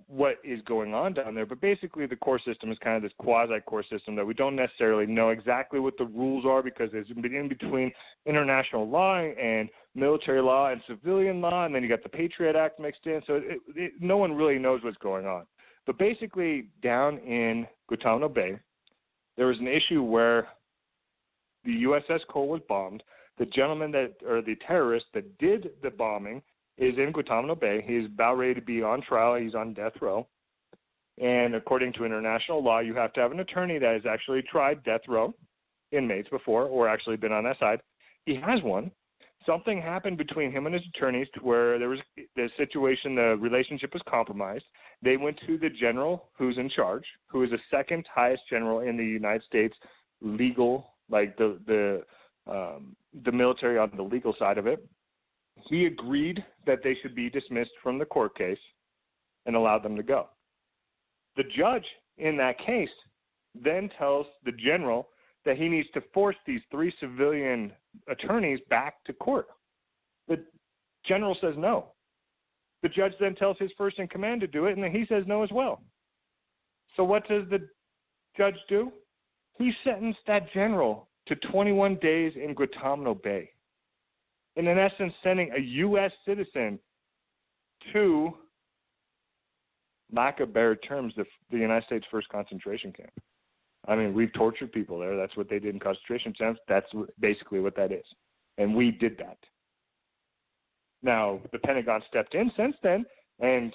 what is going on down there. But basically the court system is kind of this quasi-court system that we don't necessarily know exactly what the rules are, because there's in between international law and military law and civilian law, and then you got the Patriot Act mixed in. So no one really knows what's going on. But basically down in Guantanamo Bay, there was an issue where the USS Cole was bombed. The the terrorist that did the bombing is in Guantanamo Bay. He's about ready to be on trial. He's on death row. And according to international law, you have to have an attorney that has actually tried death row inmates before, or actually been on that side. He has one. Something happened between him and his attorneys to where there was the situation, the relationship was compromised. They went to the general who's in charge, who is the second highest general in the United States legal, like the military on the legal side of it. He agreed that they should be dismissed from the court case and allowed them to go. The judge in that case then tells the general that he needs to force these 3 civilian attorneys back to court. The general says no. The judge then tells his first in command to do it, and then he says no as well. So what does the judge do? He sentenced that general to 21 days in Guantanamo Bay. In essence, sending a U.S. citizen to, lack of better terms, the United States' first concentration camp. I mean, we've tortured people there. That's what they did in concentration camps. That's basically what that is. And we did that. Now, the Pentagon stepped in since then and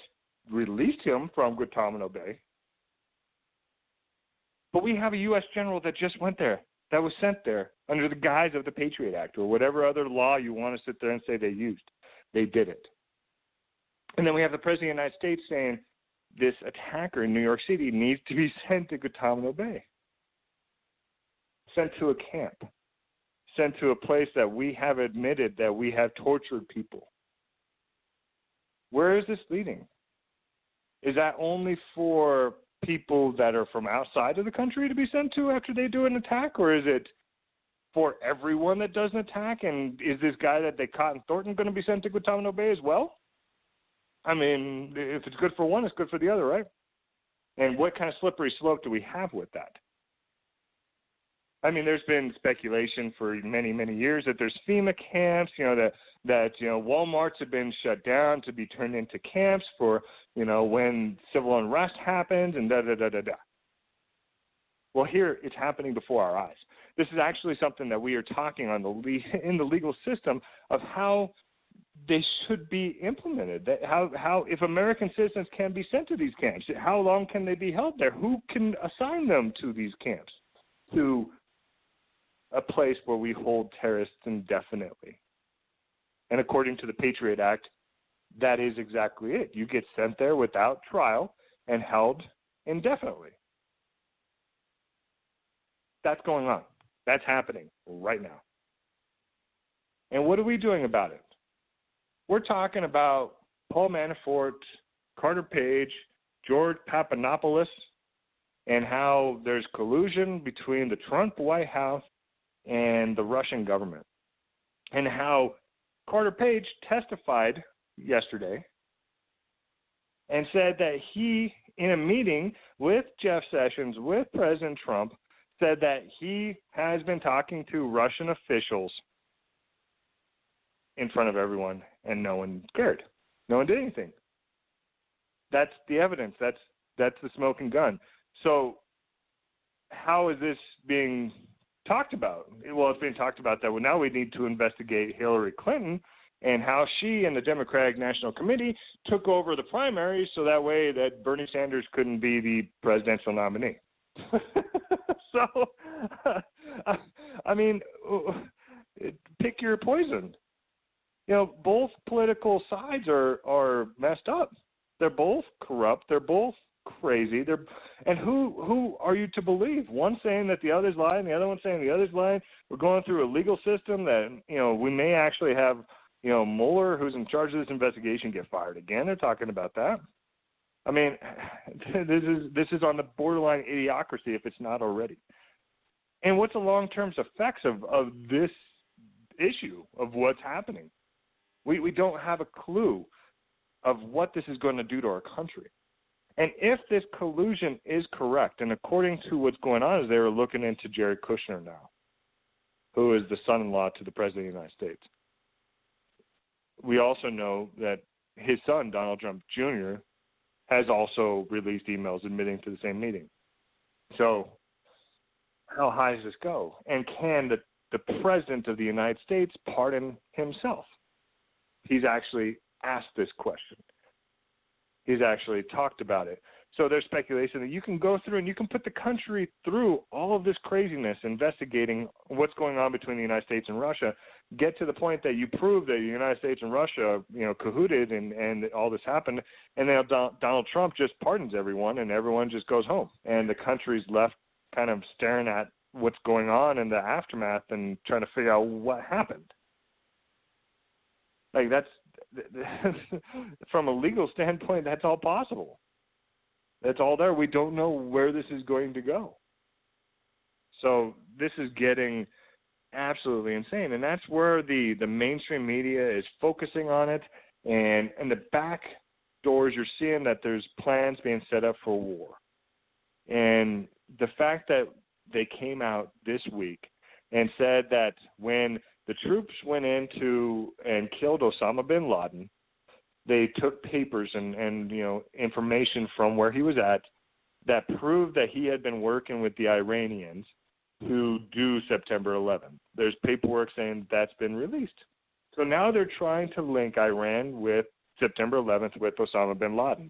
released him from Guantanamo Bay. But we have a U.S. general that just went there, that was sent there under the guise of the Patriot Act or whatever other law you want to sit there and say they used. They did it. And then we have the President of the United States saying this attacker in New York City needs to be sent to Guantanamo Bay, sent to a camp, sent to a place that we have admitted that we have tortured people. Where is this leading? Is that only for people that are from outside of the country to be sent to after they do an attack, or is it for everyone that does an attack? And is this guy that they caught in Thornton going to be sent to Guantanamo Bay as well? I mean, if it's good for one, it's good for the other, right? And what kind of slippery slope do we have with that? I mean, there's been speculation for many, many years that there's FEMA camps, that Walmarts have been shut down to be turned into camps for, when civil unrest happens and da-da-da-da-da. Well, here it's happening before our eyes. This is actually something that we are talking on in the legal system of how they should be implemented. That how if American citizens can be sent to these camps, how long can they be held there? Who can assign them to these camps? To a place where we hold terrorists indefinitely. And according to the Patriot Act, that is exactly it. You get sent there without trial and held indefinitely. That's going on. That's happening right now. And what are we doing about it? We're talking about Paul Manafort, Carter Page, George Papadopoulos, and how there's collusion between the Trump White House and the Russian government, and how Carter Page testified yesterday and said that he, in a meeting with Jeff Sessions, with President Trump, said that he has been talking to Russian officials in front of everyone, and no one cared. No one did anything. That's the evidence. That's the smoking gun. So how is this being talked about? Well, it's being talked about that now we need to investigate Hillary Clinton and how she and the Democratic National Committee took over the primaries so that way that Bernie Sanders couldn't be the presidential nominee. So, I mean, pick your poison. Both political sides are messed up. They're both corrupt. They're both crazy. And who are you to believe? One saying that the other's lying, the other one saying the other's lying. We're going through a legal system that we may actually have Mueller, who's in charge of this investigation, get fired again. They're talking about that. I mean, this is on the borderline idiocracy if it's not already. And what's the long-term effects of this issue of what's happening? We don't have a clue of what this is going to do to our country. And if this collusion is correct, and according to what's going on is they were looking into Jared Kushner now, who is the son-in-law to the President of the United States. We also know that his son, Donald Trump Jr., has also released emails admitting to the same meeting. So how high does this go? And can the President of the United States pardon himself? He's actually asked this question. He's actually talked about it. So there's speculation that you can go through and you can put the country through all of this craziness, investigating what's going on between the United States and Russia, get to the point that you prove that the United States and Russia, cahooted and all this happened, and then Donald Trump just pardons everyone and everyone just goes home. And the country's left kind of staring at what's going on in the aftermath and trying to figure out what happened. Like, that's from a legal standpoint, that's all possible. That's all there. We don't know where this is going to go. So this is getting absolutely insane. And that's where the mainstream media is focusing on it. And in the back doors, you're seeing that there's plans being set up for war. And the fact that they came out this week and said that when the troops went into and killed Osama bin Laden, they took papers and information from where he was at that proved that he had been working with the Iranians who do September 11th. There's paperwork saying that's been released. So now they're trying to link Iran with September 11th with Osama bin Laden,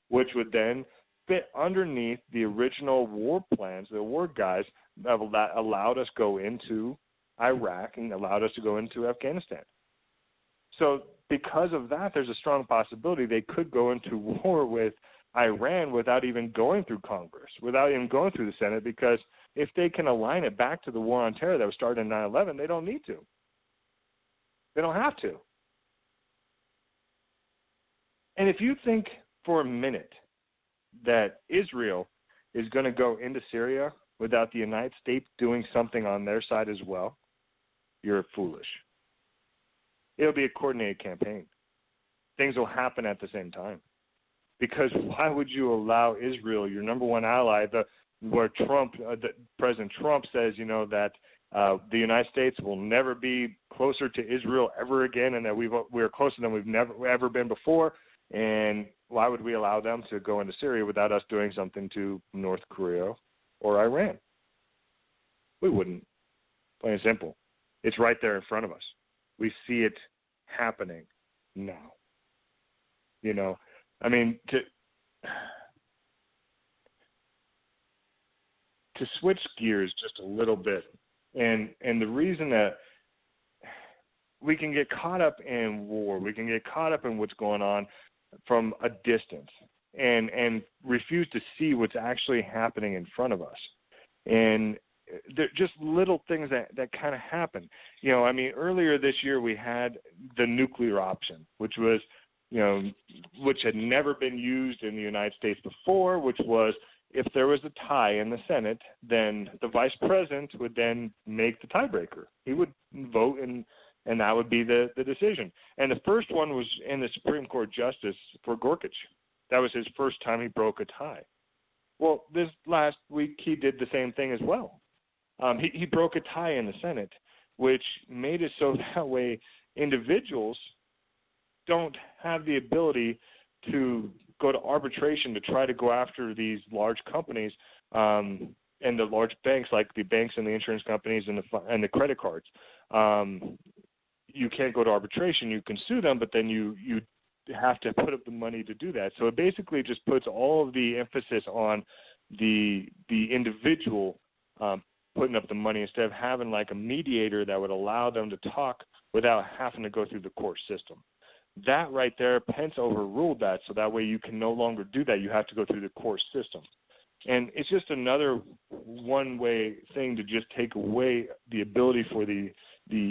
which would then fit underneath the original war plans, the war guys that allowed us go into Iraq and allowed us to go into Afghanistan. So because of that, there's a strong possibility they could go into war with Iran without even going through Congress, without even going through the Senate, because if they can align it back to the war on terror that was started in 9/11, they don't need to. They don't have to. And if you think for a minute that Israel is going to go into Syria without the United States doing something on their side as well, you're foolish. It'll be a coordinated campaign. Things will happen at the same time. Because why would you allow Israel, your number one ally, where President Trump says, that the United States will never be closer to Israel ever again, and that we're closer than we've never ever been before. And why would we allow them to go into Syria without us doing something to North Korea or Iran? We wouldn't. Plain and simple. It's right there in front of us. We see it happening now. To switch gears just a little bit, and the reason that we can get caught up in war, we can get caught up in what's going on from a distance and refuse to see what's actually happening in front of us. And they're just little things that kind of happen. Earlier this year we had the nuclear option, which was, which had never been used in the United States before, which was if there was a tie in the Senate, then the vice president would then make the tiebreaker. He would vote, and that would be the decision. And the first one was in the Supreme Court Justice for Gorsuch. That was his first time he broke a tie. Well, this last week he did the same thing as well. He broke a tie in the Senate, which made it so that way individuals don't have the ability to go to arbitration to try to go after these large companies and the large banks, like the banks and the insurance companies and the credit cards. You can't go to arbitration. You can sue them, but then you have to put up the money to do that. So it basically just puts all of the emphasis on the individual putting up the money instead of having like a mediator that would allow them to talk without having to go through the court system. That right there, Pence overruled that, so that way you can no longer do that. You have to go through the court system. And it's just another one-way thing to just take away the ability for the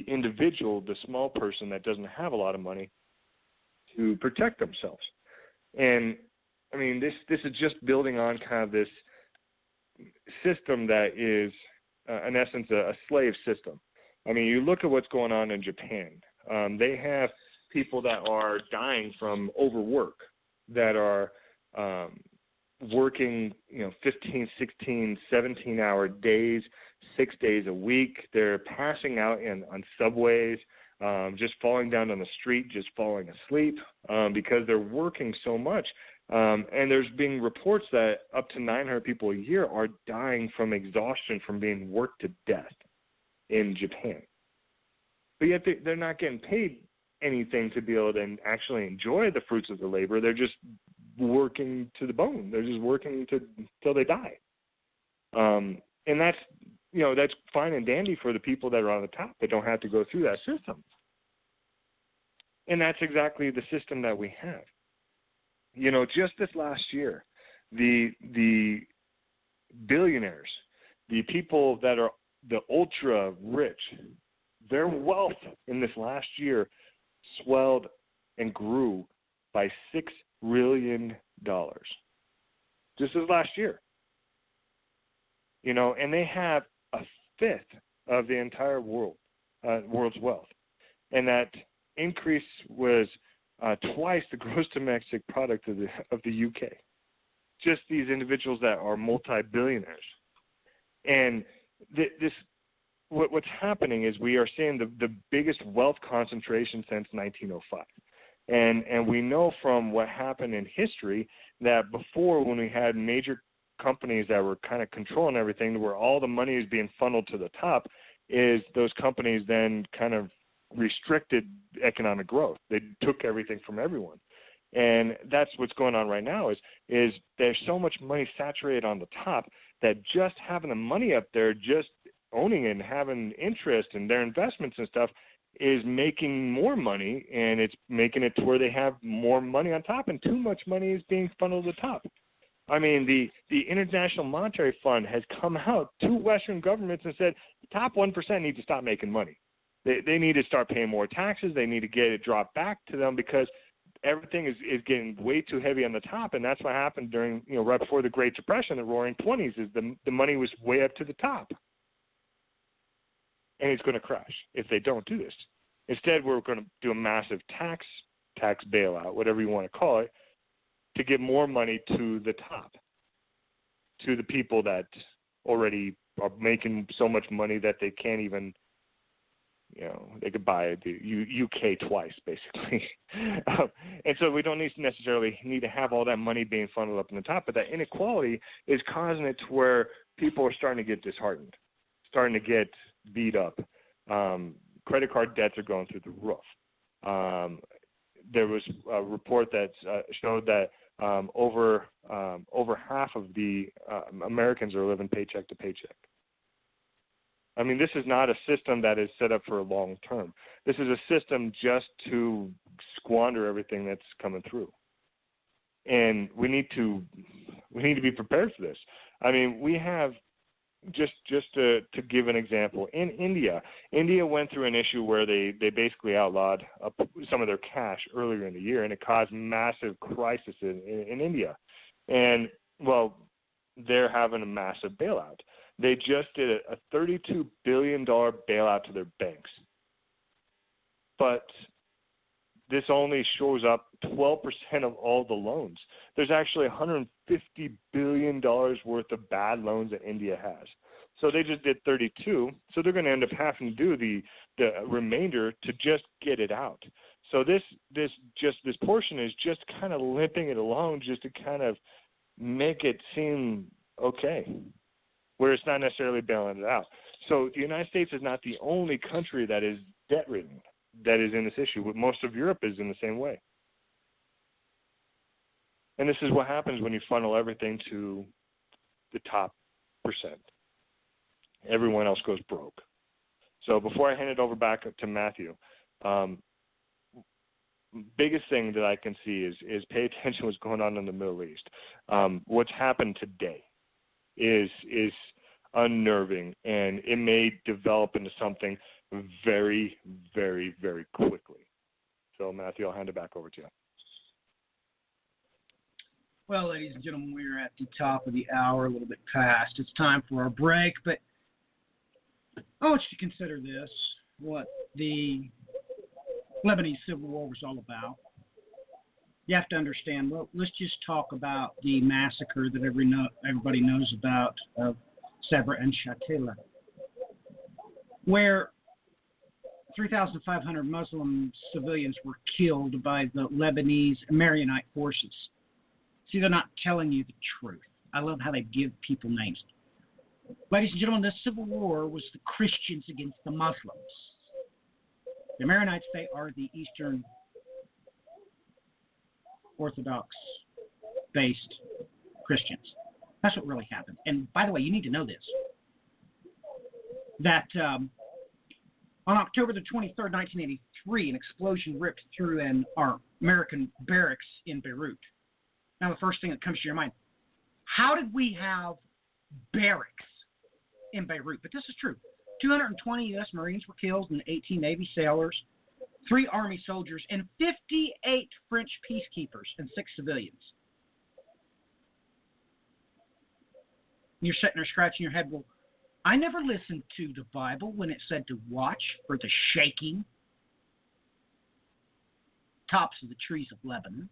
individual, the small person that doesn't have a lot of money, to protect themselves. And, this is just building on kind of this system that is, in essence, a slave system. You look at what's going on in Japan. They have people that are dying from overwork, that are working, 15, 16, 17-hour days, 6 days a week. They're passing out on subways, just falling down on the street, just falling asleep because they're working so much. And there's being reports that up to 900 people a year are dying from exhaustion from being worked to death in Japan. But yet they're not getting paid anything to be able to actually enjoy the fruits of the labor. They're just working to the bone. They're just working till they die. And that's fine and dandy for the people that are on the top. They don't have to go through that system. And that's exactly the system that we have. Just this last year, the billionaires, the people that are the ultra rich, their wealth in this last year swelled and grew by $6 trillion. Just this last year. And they have a fifth of the entire world's wealth. And that increase was twice the gross domestic product of the UK. Just these individuals that are multi-billionaires. And what's happening is we are seeing the biggest wealth concentration since 1905. And we know from what happened in history that before, when we had major companies that were kind of controlling everything, where all the money is being funneled to the top, is those companies then kind of restricted economic growth. They took everything from everyone. And that's what's going on right now is there's so much money saturated on the top that just having the money up there, just owning it and having interest in their investments and stuff is making more money, and it's making it to where they have more money on top, and too much money is being funneled to the top. I mean, the International Monetary Fund has come out to Western governments and said the top 1% need to stop making money. They need to start paying more taxes. They need to get it dropped back to them because everything is getting way too heavy on the top, and that's what happened during, right before the Great Depression, the Roaring '20s, is the money was way up to the top. And it's going to crash if they don't do this. Instead, we're going to do a massive tax bailout, whatever you want to call it, to get more money to the top, to the people that already are making so much money that they can't even, they could buy the UK twice, basically. And so we don't necessarily need to have all that money being funneled up in the top, but that inequality is causing it to where people are starting to get disheartened, starting to get beat up. Credit card debts are going through the roof. There was a report that showed that over half of the Americans are living paycheck to paycheck. I mean, this is not a system that is set up for a long term. This is a system just to squander everything that's coming through. And we need to be prepared for this. I mean, we have just to give an example, in India went through an issue where they basically outlawed some of their cash earlier in the year, and it caused massive crisis in India. And, well, they're having a massive bailout. They just did a $32 billion bailout to their banks. But this only shows up 12% of all the loans. There's actually $150 billion worth of bad loans that India has. So they just did 32. So they're going to end up having to do the remainder to just get it out. So this portion is just kind of limping it along just to kind of make it seem okay, where it's not necessarily bailing it out. So the United States is not the only country that is debt-ridden, that is in this issue. Most of Europe is in the same way. And this is what happens when you funnel everything to the top percent. Everyone else goes broke. So before I hand it over back to Matthew, biggest thing that I can see is pay attention to what's going on in the Middle East. What's happened today is unnerving, and it may develop into something very, very, very quickly. So, Matthew, I'll hand it back over to you. Well, ladies and gentlemen, we are at the top of the hour, a little bit past. It's time for our break, but I want you to consider this, what the Lebanese Civil War was all about. you have to understand, well, let's just talk about the massacre that everybody knows about of Sabra and Shatila, where 3,500 Muslim civilians were killed by the Lebanese Maronite forces. See, they're not telling you the truth. I love how they give people names. Ladies and gentlemen, the Civil War was the Christians against the Muslims. The Maronites, they are the Eastern Orthodox-based Christians. That's what really happened. And by the way, you need to know this, that on October the 23rd, 1983, an explosion ripped through an American barracks in Beirut. Now, the first thing that comes to your mind, how did we have barracks in Beirut? But this is true. 220 U.S. Marines were killed and 18 Navy sailors, 3 Army soldiers, and 58 French peacekeepers and 6 civilians. You're sitting there scratching your head. Well, I never listened to the Bible when it said to watch for the shaking tops of the trees of Lebanon.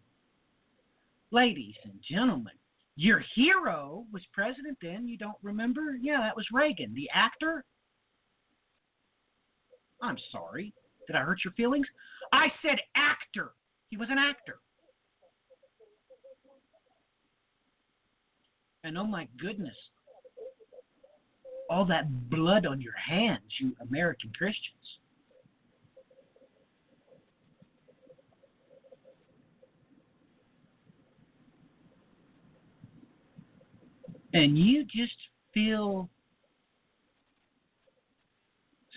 Ladies and gentlemen, your hero was president then. You don't remember? Yeah, that was Reagan, the actor. I'm sorry. Did I hurt your feelings? I said actor. He was an actor. And oh my goodness, all that blood on your hands, you American Christians. And you just feel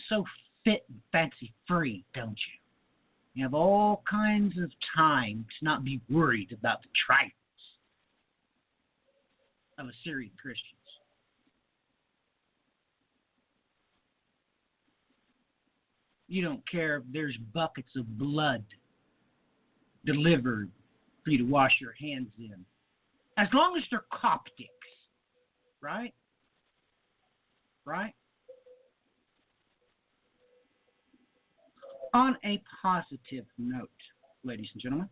so fit and fancy free, don't you? You have all kinds of time to not be worried about the trifles of Assyrian Christians. You don't care if there's buckets of blood delivered for you to wash your hands in. As long as they're Coptics, right? Right? On a positive note, ladies and gentlemen,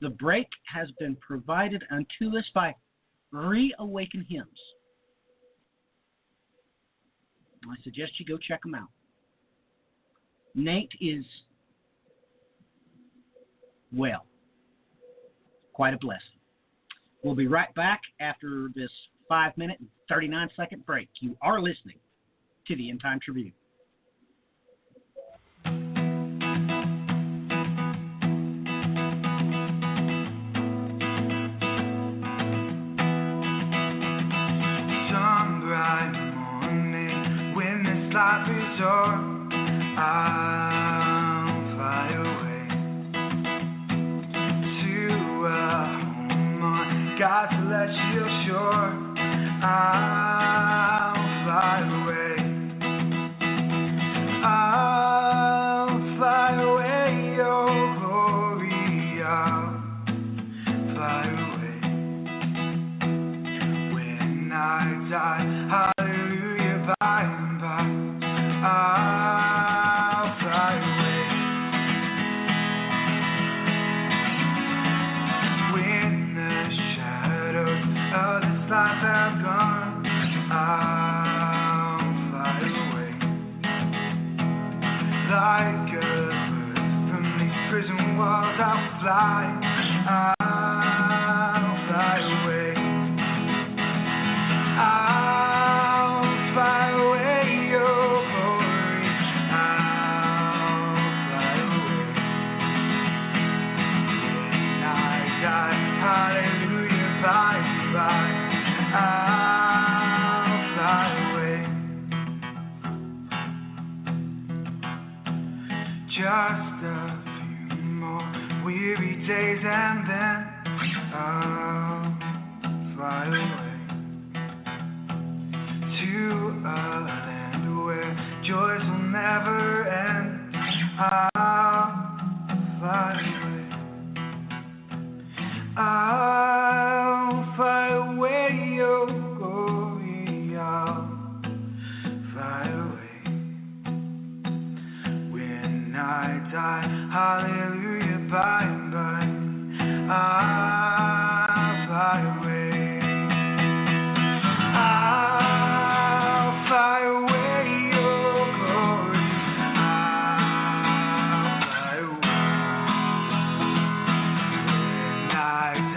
the break has been provided unto us by Reawaken Hymns. I suggest you go check them out. Nate is, well, quite a blessing. We'll be right back after this 5-minute and 39-second break. You are listening to the End Time Tribune. Some bright morning when the light is on, I'll fly away to a home on God's celestial shore. I'll fly away. I'll fly away, oh glory. I'll fly away. When I die, hallelujah, by and by, I'll fly away. When the shadows of this life have gone, I'll fly away. Like a bird from these prison walls, I'll fly. I'll fly away. I'll fly away, oh glory. I'll fly away. When I die, hallelujah, by and by, I'll fly away. Just a few more weary days and then I'll fly away to a land where joys will never end. I'll fly away. I'll fly away, oh glory. I'll fly away. When I die, hallelujah, by and by. I'll fly away. I'll fly away your glory. I'll fly away. When I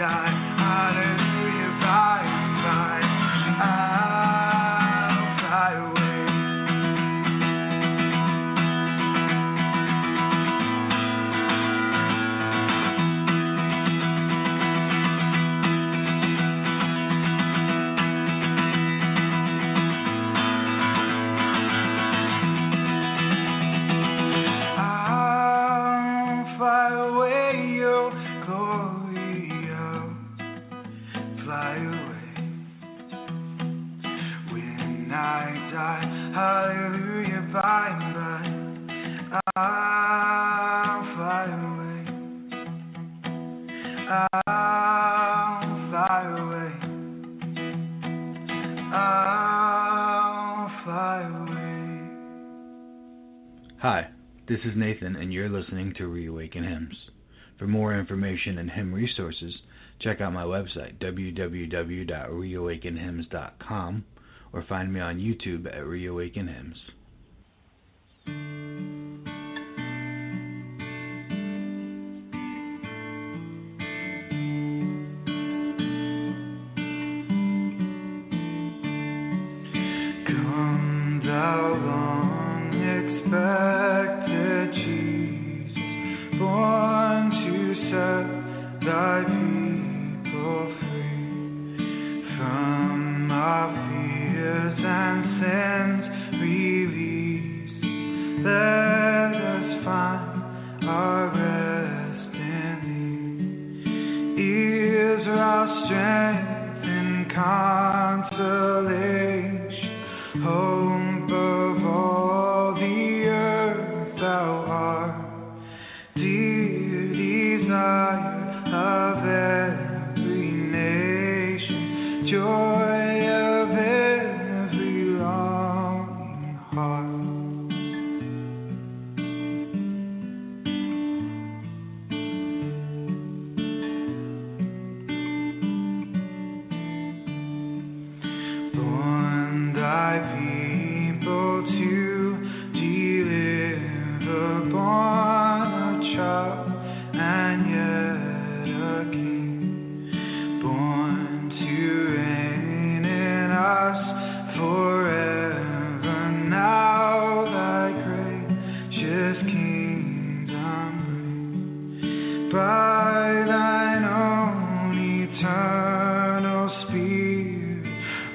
die, hallelujah, by and by. I'll fly away. Hallelujah, by and by, I'll fly away. I'll fly away. I'll fly away. Hi, this is Nathan, and you're listening to Reawaken Hymns. For more information and hymn resources, check out my website, www.reawakenhymns.com, or find me on YouTube at Reawaken Hymns. Come thou long expected Jesus, born to set thy people free from our fears and sins release. Let us find our rest in thee. Israel's strength and consolation, hope of all the earth thou art, dear desire of every nation, joy of every longing heart. Born thy people to deliver, born a child and yet a king, born to reign in us forever. Now thy gracious kingdom bring, by thine own eternal Spirit,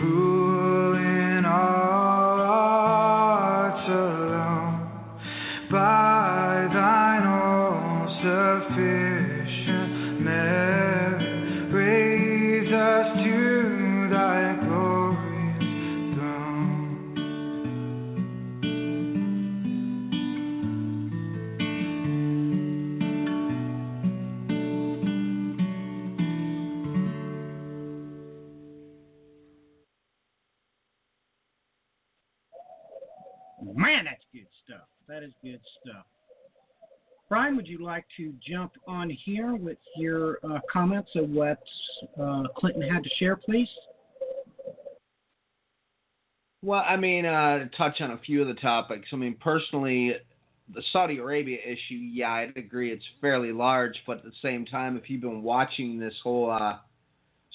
rule in all hearts alone. By thine all-sufficient merit, raise us to thy glorious throne. Man, that's good stuff. That is good stuff. Brian, would you like to jump on here with your comments of what Clinton had to share, please? Well, I mean, to touch on a few of the topics, I mean, personally, the Saudi Arabia issue, yeah, I'd agree it's fairly large, but at the same time, if you've been watching this whole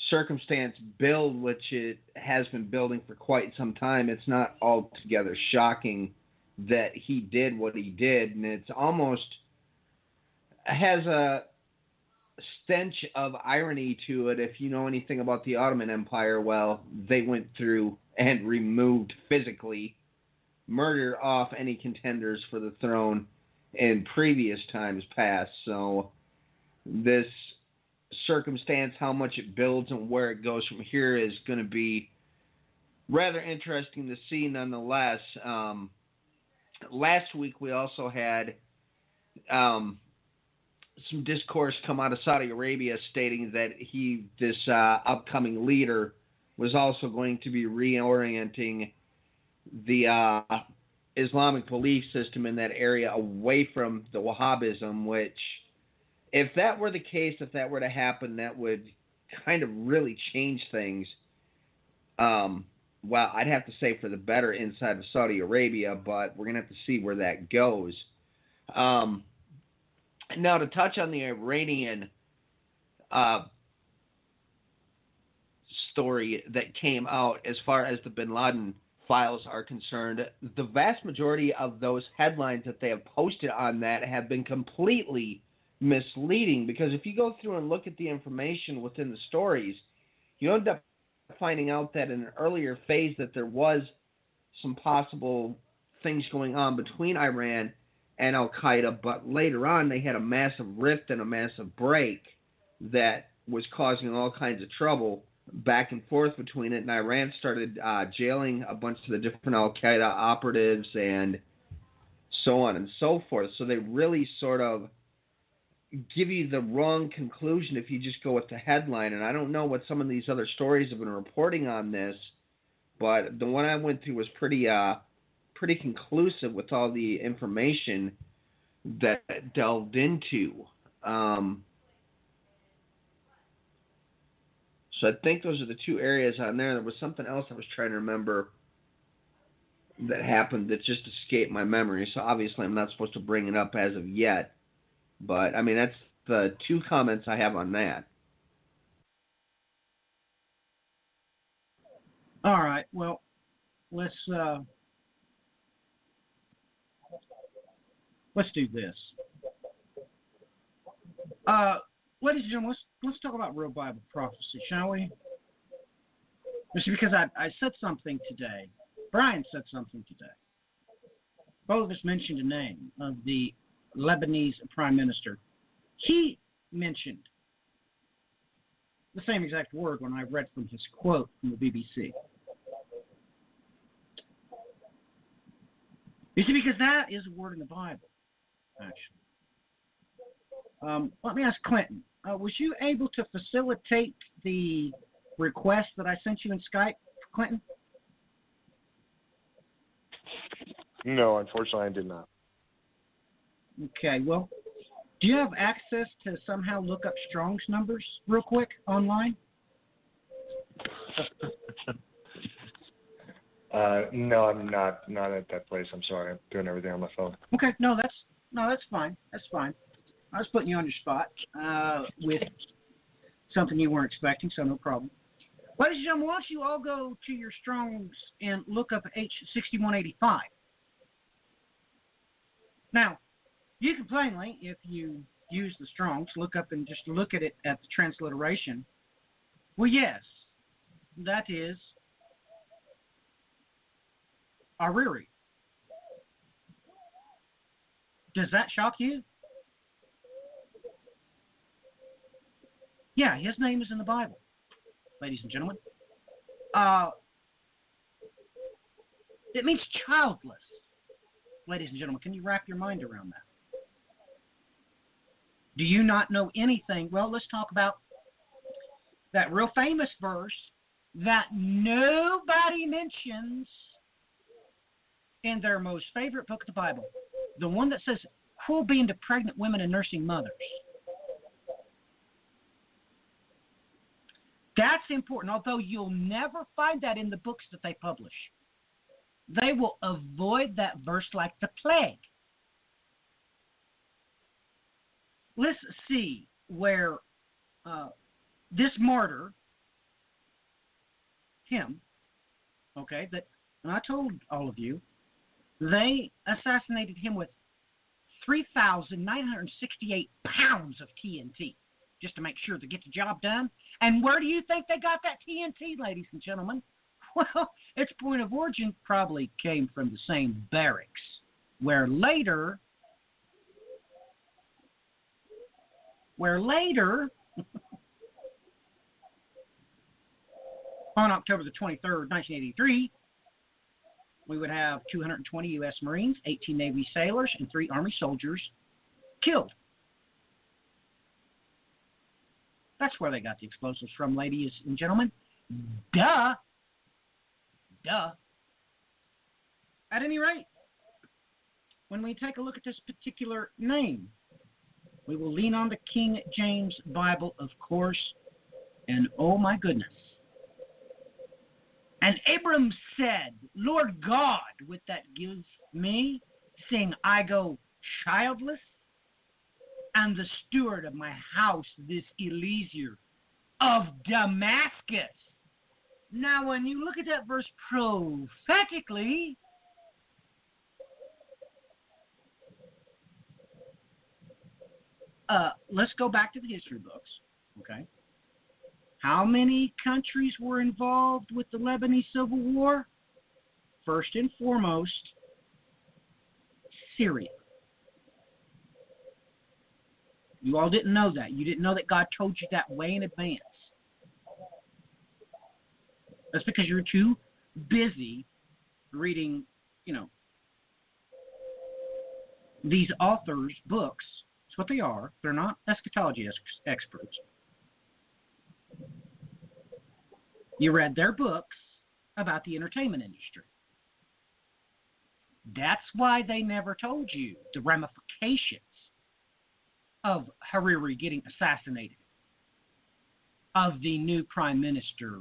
circumstance build, which it has been building for quite some time, it's not altogether shocking that he did what he did, and it's almost has a stench of irony to it. If you know anything about the Ottoman Empire, well, they went through and removed physically, murdered off any contenders for the throne in previous times past. So this circumstance, how much it builds and where it goes from here, is going to be rather interesting to see nonetheless. Last week we also had some discourse come out of Saudi Arabia stating that this upcoming leader was also going to be reorienting the Islamic belief system in that area away from the Wahhabism, which if that were the case, if that were to happen, that would kind of really change things. Well, I'd have to say for the better inside of Saudi Arabia, but we're going to have to see where that goes. Now, to touch on the Iranian story that came out as far as the bin Laden files are concerned, the vast majority of those headlines that they have posted on that have been completely misleading, because if you go through and look at the information within the stories, you end up finding out that in an earlier phase that there was some possible things going on between Iran and Al-Qaeda, but later on they had a massive rift and a massive break that was causing all kinds of trouble back and forth between it, and Iran started jailing a bunch of the different Al-Qaeda operatives and so on and so forth. So they really sort of give you the wrong conclusion if you just go with the headline. And I don't know what some of these other stories have been reporting on this, but the one I went through was pretty conclusive with all the information that it delved into. So I think those are the two areas on there. There was something else I was trying to remember that happened that just escaped my memory. So obviously I'm not supposed to bring it up as of yet. But, I mean, that's the two comments I have on that. All right. Well, let's do this. Ladies and gentlemen, let's talk about real Bible prophecy, shall we? Just because I said something today. Brian said something today. Both of us mentioned a name of the Lebanese prime minister. He mentioned the same exact word when I read from his quote from the BBC. You see, because that is a word in the Bible, actually. Let me ask Clinton, was you able to facilitate the request that I sent you in Skype, Clinton? No, unfortunately I did not. Okay, well, do you have access to somehow look up Strong's numbers real quick online? No, I'm not at that place. I'm sorry. I'm doing everything on my phone. Okay, that's fine. That's fine. I was putting you on your spot with something you weren't expecting, so no problem. Ladies and gentlemen, why don't you all go to your Strongs and look up H6185. Now, you can plainly, if you use the Strongs, look up and just look at it at the transliteration. Well, yes, that is Ariri. Does that shock you? Yeah, his name is in the Bible, ladies and gentlemen. It means childless. Ladies and gentlemen, can you wrap your mind around that? Do you not know anything? Well, let's talk about that real famous verse that nobody mentions in their most favorite book of the Bible. The one that says, "Cruel being to pregnant women and nursing mothers." That's important, although you'll never find that in the books that they publish. They will avoid that verse like the plague. Let's see where this martyr, him, okay, that, and I told all of you, they assassinated him with 3,968 pounds of TNT just to make sure to get the job done. And where do you think they got that TNT, ladies and gentlemen? Well, its point of origin probably came from the same barracks, where later, on October the 23rd, 1983, we would have 220 U.S. Marines, 18 Navy sailors, and 3 Army soldiers killed. That's where they got the explosives from, ladies and gentlemen. Duh. At any rate, when we take a look at this particular name, We will lean on the King James Bible, of course. And oh my goodness. And Abram said, Lord God, wilt that give me, seeing I go childless? And the steward of my house, this Eliezer of Damascus. Now, when you look at that verse prophetically, let's go back to the history books, okay? How many countries were involved with the Lebanese Civil War? First and foremost, Syria. You all didn't know that. You didn't know that God told you that way in advance. That's because you're too busy reading, these authors' books. That's what they are. They're not eschatology experts. You read their books about the entertainment industry. That's why they never told you the ramifications of Hariri getting assassinated, of the new prime minister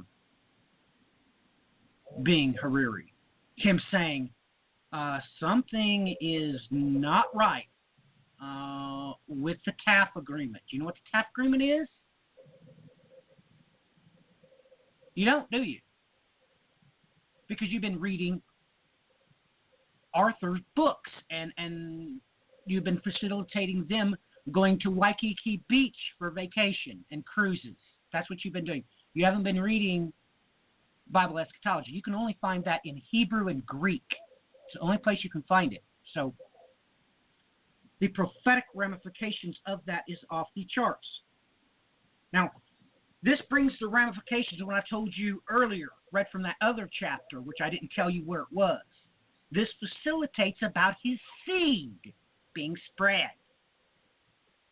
being Hariri, him saying something is not right with the TAF agreement. Do you know what the TAF agreement is? You don't, do you? Because you've been reading Arthur's books and you've been facilitating them going to Waikiki Beach for vacation and cruises. That's what you've been doing. You haven't been reading Bible eschatology. You can only find that in Hebrew and Greek. It's the only place you can find it. So the prophetic ramifications of that is off the charts. Now, this brings the ramifications of what I told you earlier, read from that other chapter, which I didn't tell you where it was. This facilitates about his seed being spread.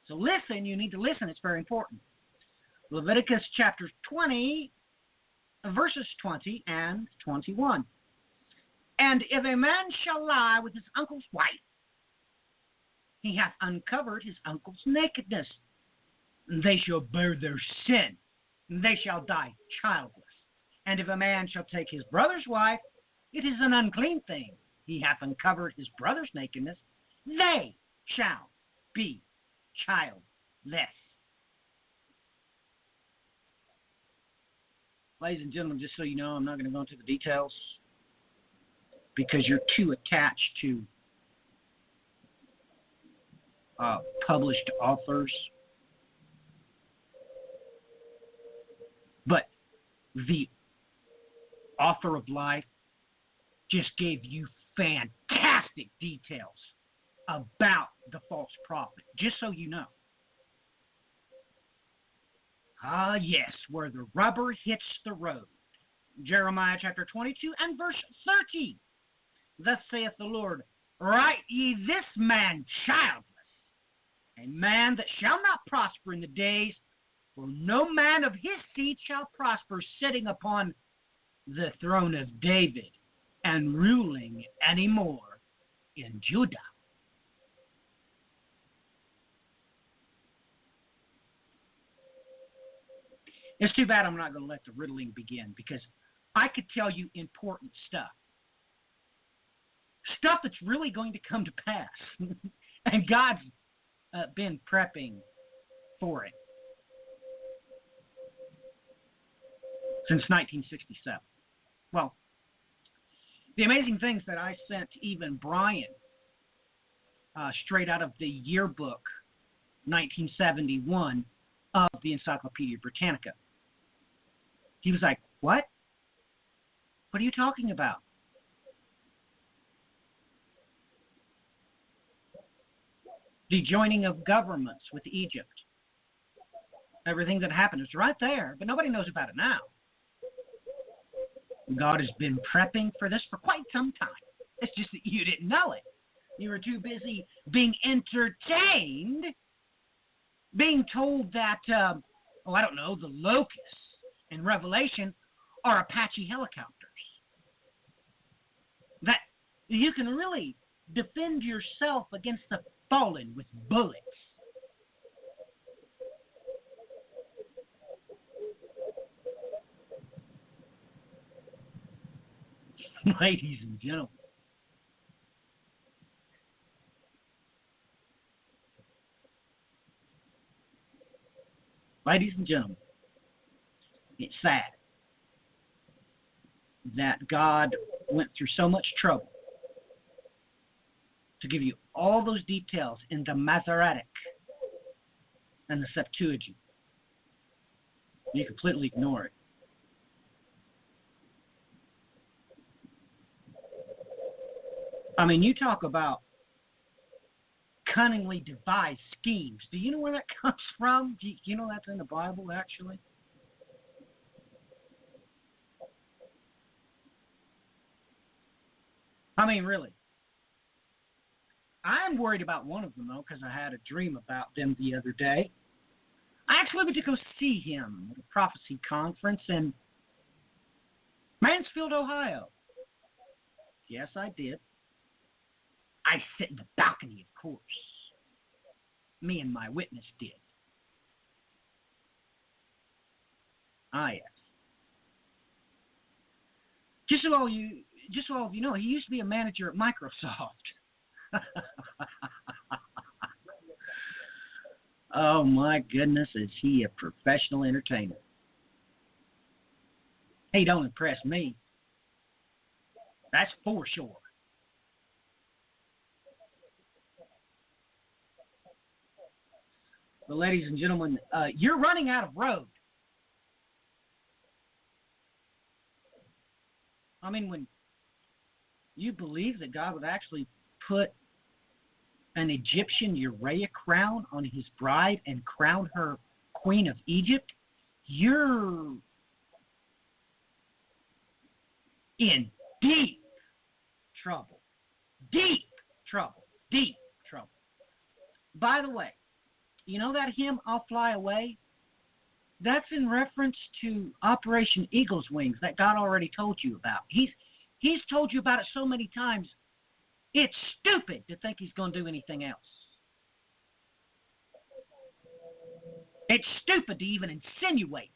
So listen, you need to listen. It's very important. Leviticus chapter 20, verses 20 and 21. And if a man shall lie with his uncle's wife, he hath uncovered his uncle's nakedness. They shall bear their sin. They shall die childless. And if a man shall take his brother's wife, it is an unclean thing. He hath uncovered his brother's nakedness. They shall be childless. Ladies and gentlemen, just so you know, I'm not going to go into the details because you're too attached to published authors. But the author of life just gave you fantastic details about the false prophet, just so you know. Ah, yes, where the rubber hits the road. Jeremiah chapter 22 and verse 30. Thus saith the Lord, write ye this man childless, a man that shall not prosper in the days, for no man of his seed shall prosper, sitting upon the throne of David and ruling any more in Judah. It's too bad I'm not going to let the riddling begin, because I could tell you important stuff. Stuff that's really going to come to pass. And God's been prepping for it since 1967. Well, the amazing things that I sent even Brian straight out of the yearbook 1971 of the Encyclopedia Britannica. He was like, what? What are you talking about? The joining of governments with Egypt. Everything that happened is right there, but nobody knows about it now. God has been prepping for this for quite some time. It's just that you didn't know it. You were too busy being entertained, being told that, the locusts in Revelation are Apache helicopters. That you can really defend yourself against the fallen with bullets. Ladies and gentlemen. Ladies and gentlemen, it's sad that God went through so much trouble to give you all those details in the Masoretic and the Septuagint. You completely ignore it. I mean, you talk about cunningly devised schemes. Do you know where that comes from? Do you know that's in the Bible, actually? I mean, really. I'm worried about one of them, though, because I had a dream about them the other day. I actually went to go see him at a prophecy conference in Mansfield, Ohio. Yes, I did. I sit in the balcony, of course. Me and my witness did. Ah, yes. Just so all of you know, he used to be a manager at Microsoft. Oh my goodness, is he a professional entertainer? He don't impress me. That's for sure. But ladies and gentlemen, you're running out of road. I mean, when you believe that God would actually put an Egyptian Uriah crown on his bride and crown her queen of Egypt, you're in deep trouble. Deep trouble. Deep trouble. By the way, you know that hymn, I'll Fly Away? That's in reference to Operation Eagle's Wings that God already told you about. He's told you about it so many times, it's stupid to think he's going to do anything else. It's stupid to even insinuate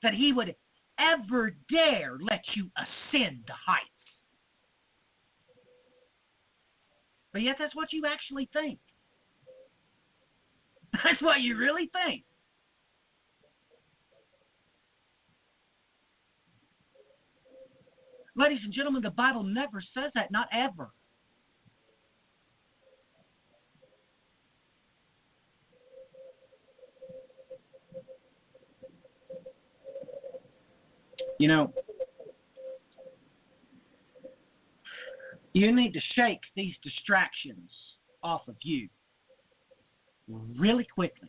that he would ever dare let you ascend the heights. But yet that's what you actually think. That's what you really think. Ladies and gentlemen, the Bible never says that, not ever. You know, you need to shake these distractions off of you really quickly.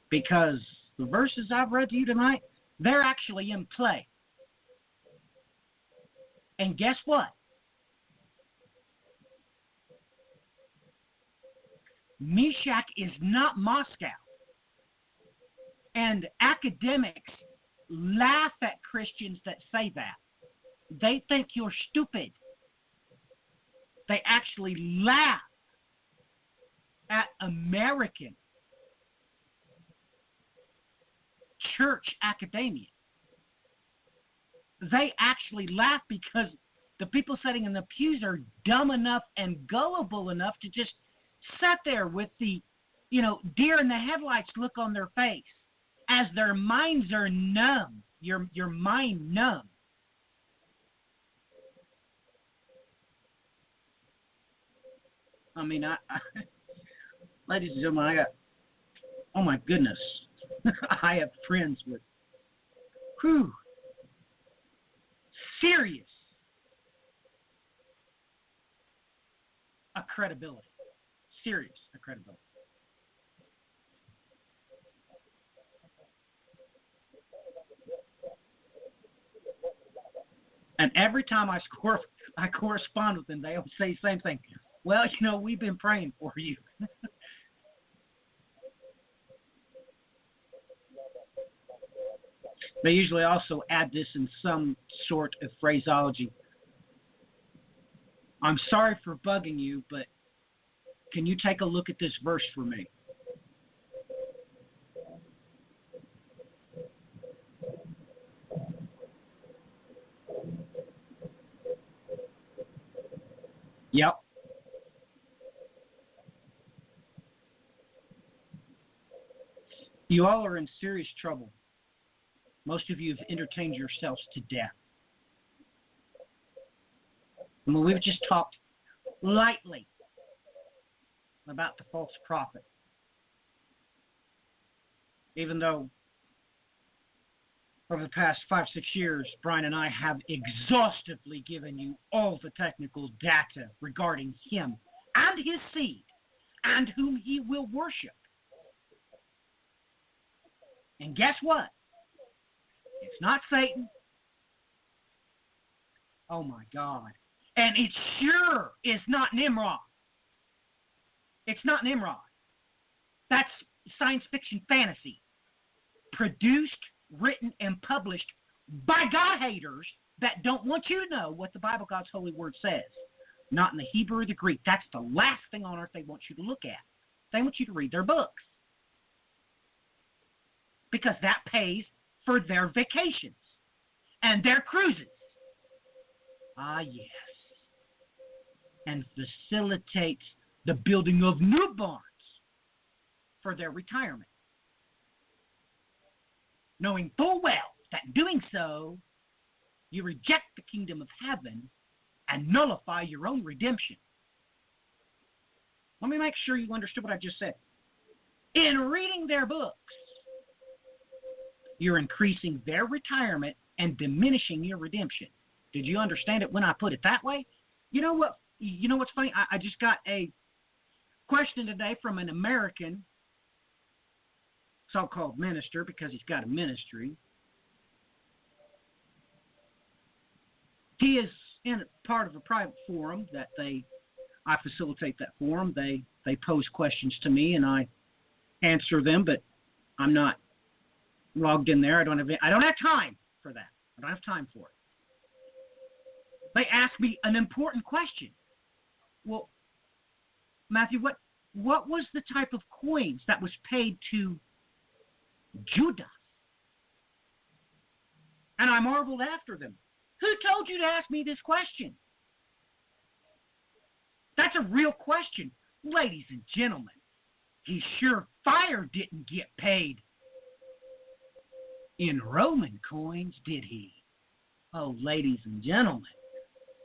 Because the verses I've read to you tonight, they're actually in play. And guess what? Meshach is not Moscow. And academics laugh at Christians that say that. They think you're stupid. They actually laugh at American church academia. They actually laugh because the people sitting in the pews are dumb enough and gullible enough to just sit there with the, deer in the headlights look on their face as their minds are numb. Your mind numb. I mean, ladies and gentlemen, oh my goodness, I have friends with, serious credibility. Serious credibility. And every time I correspond with them, they always say the same thing. Well, we've been praying for you. They usually also add this in some sort of phraseology. I'm sorry for bugging you, but can you take a look at this verse for me? Yep. You all are in serious trouble. Most of you have entertained yourselves to death. I mean, we've just talked lightly about the false prophet. Even though over the past 5-6 years, Brian and I have exhaustively given you all the technical data regarding him and his seed and whom he will worship. And guess what? It's not Satan. Oh my God. And it sure is not Nimrod. It's not Nimrod. That's science fiction fantasy. Produced, written, and published by God haters that don't want you to know what the Bible, God's holy word, says. Not in the Hebrew or the Greek. That's the last thing on earth they want you to look at. They want you to read their books. Because that pays for their vacations and their cruises. Ah, yes. And facilitates the building of new barns for their retirement. Knowing full well that doing so, you reject the kingdom of heaven and nullify your own redemption. Let me make sure you understood what I just said. In reading their books, you're increasing their retirement and diminishing your redemption. Did you understand it when I put it that way? You know what? You know what's funny? I just got a question today from an American so-called minister, because he's got a ministry. He is in part of a private forum that I facilitate that forum. They pose questions to me and I answer them, but I'm not logged in there. I don't have time for that. I don't have time for it. They asked me an important question. Well, Matthew, what was the type of coins that was paid to Judas? And I marveled after them. Who told you to ask me this question? That's a real question. Ladies and gentlemen, he sure fire didn't get paid in Roman coins, did he? Oh, ladies and gentlemen,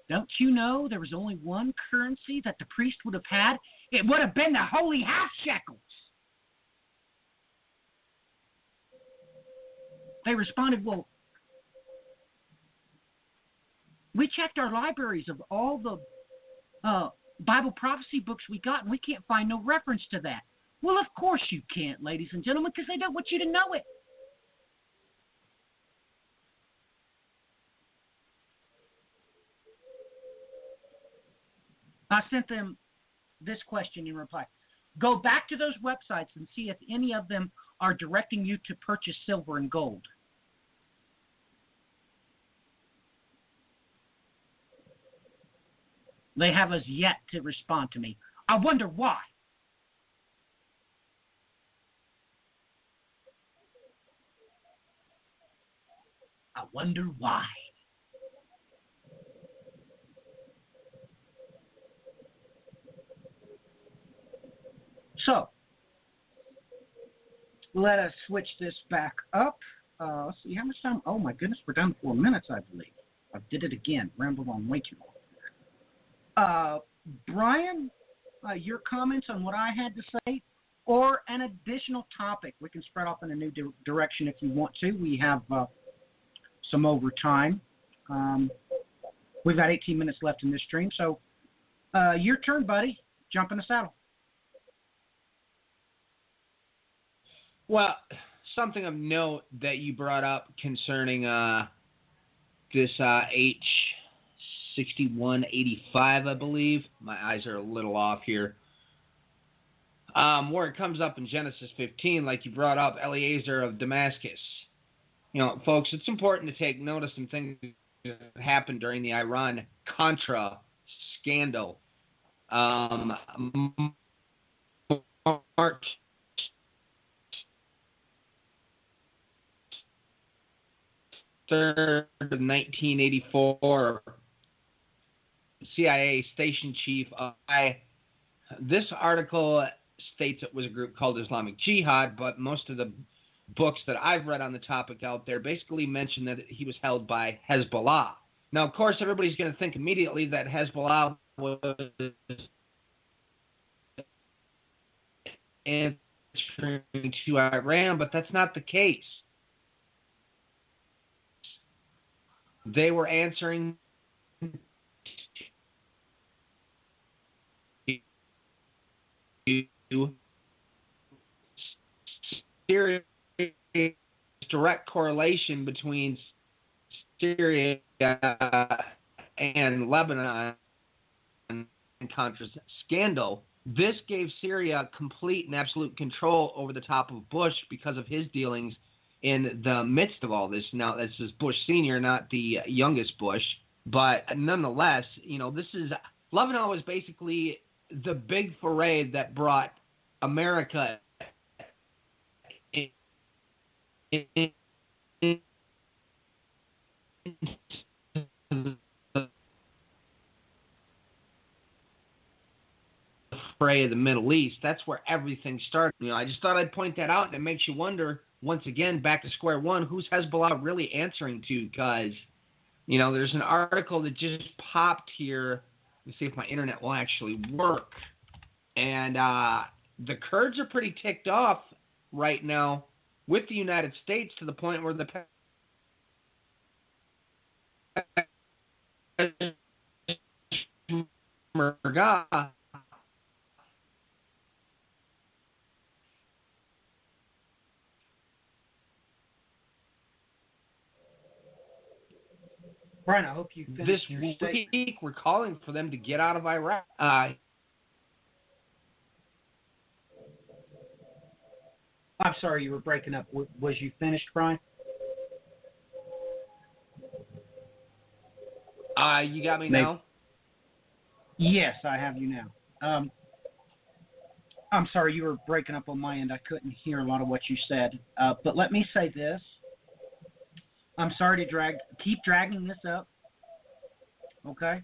don't you know there was only one currency that the priest would have had? It would have been the holy half shekels. They responded, well, we checked our libraries of all the Bible prophecy books we got, and we can't find no reference to that. Well, of course you can't, ladies and gentlemen, because they don't want you to know it. I sent them this question in reply. Go back to those websites and see if any of them are directing you to purchase silver and gold. They have as yet to respond to me. I wonder why. I wonder why. So, let us switch this back up. Let's see, how much time? Oh, my goodness, we're done 4 minutes, I believe. I did it again. Rambled on way too long. Brian, your comments on what I had to say, or an additional topic. We can spread off in a new direction if you want to. We have some overtime. We've got 18 minutes left in this stream. So, your turn, buddy. Jump in the saddle. Well, something of note that you brought up concerning this H6185, I believe. My eyes are a little off here. Where it comes up in Genesis 15, like you brought up, Eliezer of Damascus. You know, folks, it's important to take notice of things that happened during the Iran-Contra scandal. March 3rd of 1984, CIA station chief. This article states it was a group called Islamic Jihad, but most of the books that I've read on the topic out there basically mention that he was held by Hezbollah. Now, of course, everybody's going to think immediately that Hezbollah was answering to Iran, but that's not the case. They were answering to Syria's direct correlation between Syria and Lebanon and Contra's scandal. This gave Syria complete and absolute control over the top of Bush because of his dealings in the midst of all this. Now, this is Bush Sr., not the youngest Bush, but nonetheless, Lebanon was basically the big foray that brought America in fray of the Middle East. That's where everything started. I just thought I'd point that out, and it makes you wonder, once again, back to square one, who's Hezbollah really answering to? Because, there's an article that just popped here. Let me see if my internet will actually work. And the Kurds are pretty ticked off right now with the United States to the point where the Brian, I hope you finished this your week statement. we're calling for them to get out of Iraq. I'm sorry, you were breaking up. Was you finished, Brian? You got me now? Yes, I have you now. I'm sorry, you were breaking up on my end. I couldn't hear a lot of what you said. But let me say this. I'm sorry to keep dragging this up. Okay?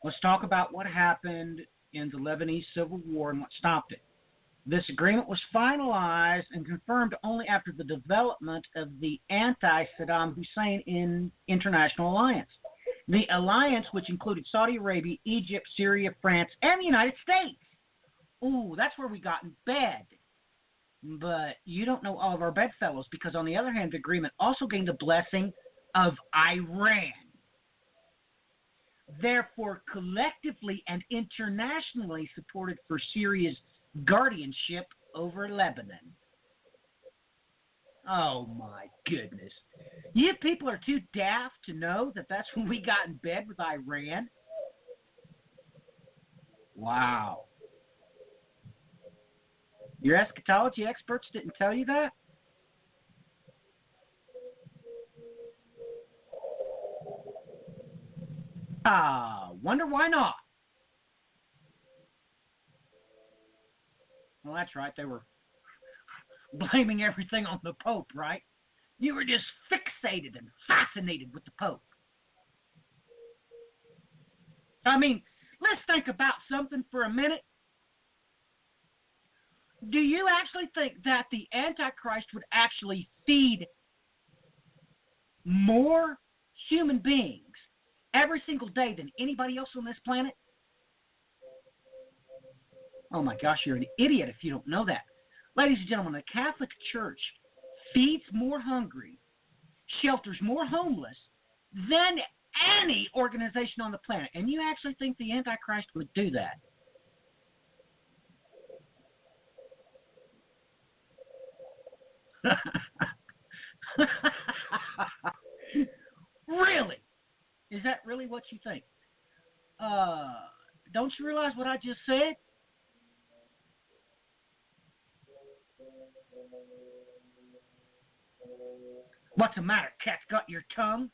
Let's talk about what happened in the Lebanese Civil War and what stopped it. This agreement was finalized and confirmed only after the development of the anti-Saddam Hussein international alliance. The alliance, which included Saudi Arabia, Egypt, Syria, France, and the United States. Ooh, that's where we got in bed. But you don't know all of our bedfellows, because on the other hand, the agreement also gained the blessing of Iran. Therefore, collectively and internationally supported for Syria's guardianship over Lebanon. Oh my goodness. You people are too daft to know that that's when we got in bed with Iran? Wow. Your eschatology experts didn't tell you that? Wonder why not. Well, that's right. They were blaming everything on the Pope, right? You were just fixated and fascinated with the Pope. I mean, let's think about something for a minute. Do you actually think that the Antichrist would actually feed more human beings every single day than anybody else on this planet? Oh my gosh, you're an idiot if you don't know that. Ladies and gentlemen, the Catholic Church feeds more hungry, shelters more homeless than any organization on the planet. And you actually think the Antichrist would do that? Really? Is that really what you think? Don't you realize what I just said? What's the matter? Cat's got your tongue?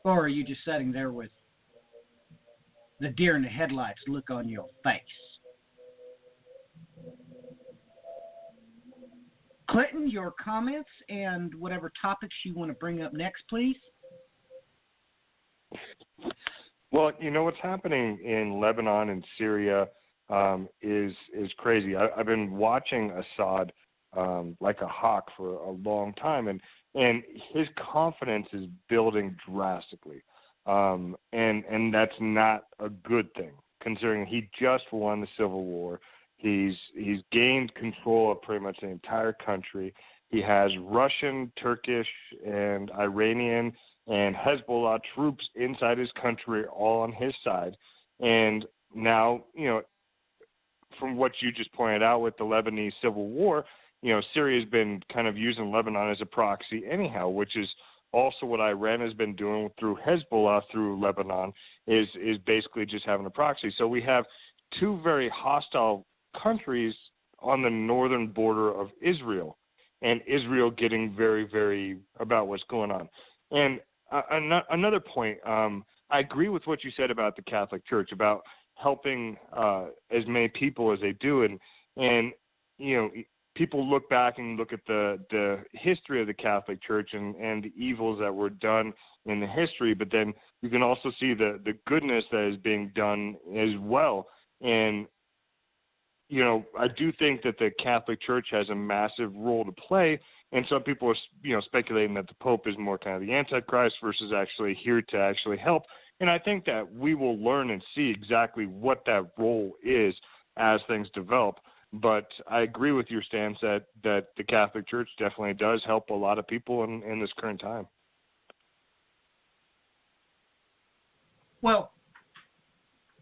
Or are you just sitting there with the deer in the headlights look on your face? Clinton, your comments and whatever topics you want to bring up next, please. Well, you know what's happening in Lebanon and Syria is crazy. I've been watching Assad like a hawk for a long time, and his confidence is building drastically, and that's not a good thing considering he just won the civil war. He's gained control of pretty much the entire country. He has Russian, Turkish, and Iranian and Hezbollah troops inside his country all on his side. And now, from what you just pointed out with the Lebanese civil war, Syria's been kind of using Lebanon as a proxy anyhow, which is also what Iran has been doing through Hezbollah through Lebanon, is basically just having a proxy. So we have two very hostile countries on the northern border of Israel, and Israel getting very, very about what's going on. And another point, I agree with what you said about the Catholic Church, about helping as many people as they do. And people look back and look at the history of the Catholic Church and the evils that were done in the history, but then you can also see the goodness that is being done as well. And I do think that the Catholic Church has a massive role to play, and some people are, speculating that the Pope is more kind of the Antichrist versus actually here to actually help. And I think that we will learn and see exactly what that role is as things develop. But I agree with your stance that the Catholic Church definitely does help a lot of people in this current time. Well,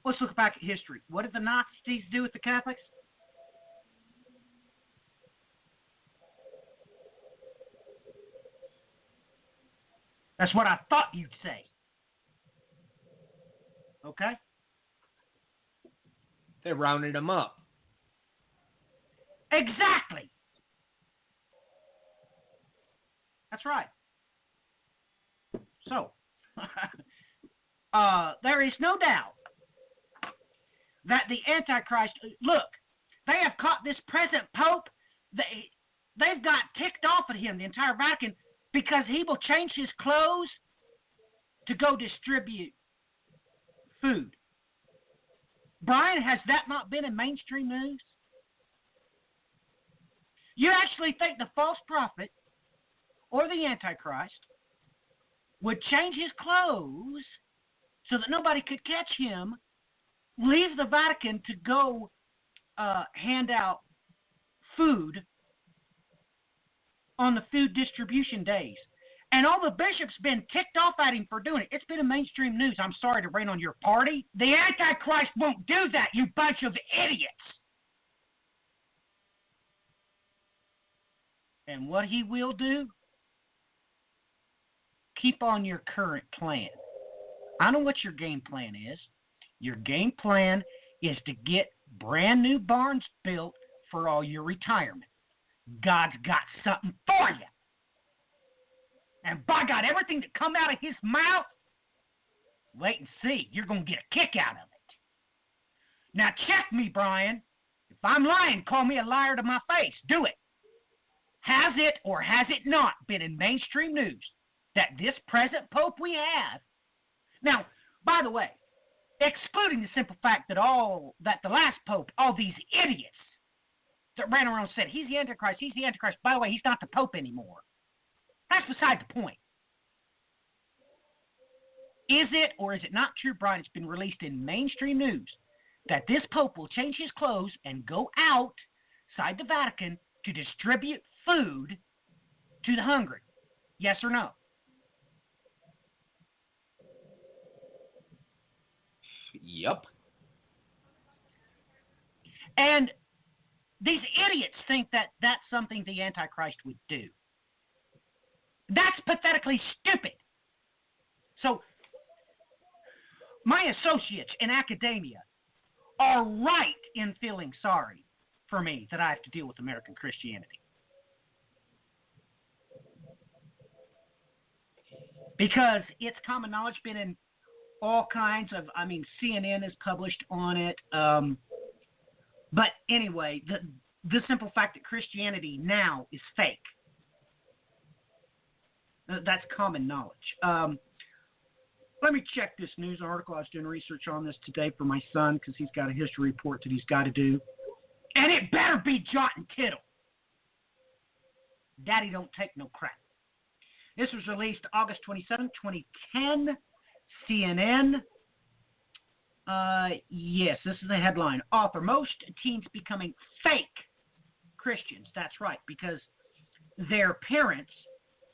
let's look back at history. What did the Nazis do with the Catholics? That's what I thought you'd say. Okay? They rounded them up. Exactly. That's right. So, there is no doubt that the Antichrist, look, they have caught this present Pope. They've got ticked off at him, the entire Vatican, because he will change his clothes to go distribute food. Brian, has that not been in mainstream news? You actually think the false prophet or the Antichrist would change his clothes so that nobody could catch him, leave the Vatican to go hand out food on the food distribution days? And all the bishops been ticked off at him for doing it. It's been in mainstream news. I'm sorry to rain on your party. The Antichrist won't do that, you bunch of idiots. And what he will do, keep on your current plan. I know what your game plan is. Your game plan is to get brand new barns built for all your retirement. God's got something for you. And by God, everything that come out of his mouth, wait and see. You're going to get a kick out of it. Now check me, Brian. If I'm lying, call me a liar to my face. Do it. Has it or has it not been in mainstream news that this present Pope we have, now, by the way, excluding the simple fact that the last Pope, all these idiots that ran around and said, he's the Antichrist, by the way, he's not the Pope anymore. That's beside the point. Is it or is it not true, Brian, it's been released in mainstream news that this Pope will change his clothes and go outside the Vatican to distribute food to the hungry? Yes or no? Yep. And these idiots think that that's something the Antichrist would do. That's pathetically stupid. So, my associates in academia are right in feeling sorry for me that I have to deal with American Christianity. Because it's common knowledge, been in all kinds of, CNN has published on it. But anyway, the simple fact that Christianity now is fake. That's common knowledge. Let me check this news article. I was doing research on this today for my son because he's got a history report that he's got to do. And it better be jot and tittle. Daddy don't take no crap. This was released August 27, 2010, CNN. Yes, this is the headline. Author, most teens becoming fake Christians. That's right, because their parents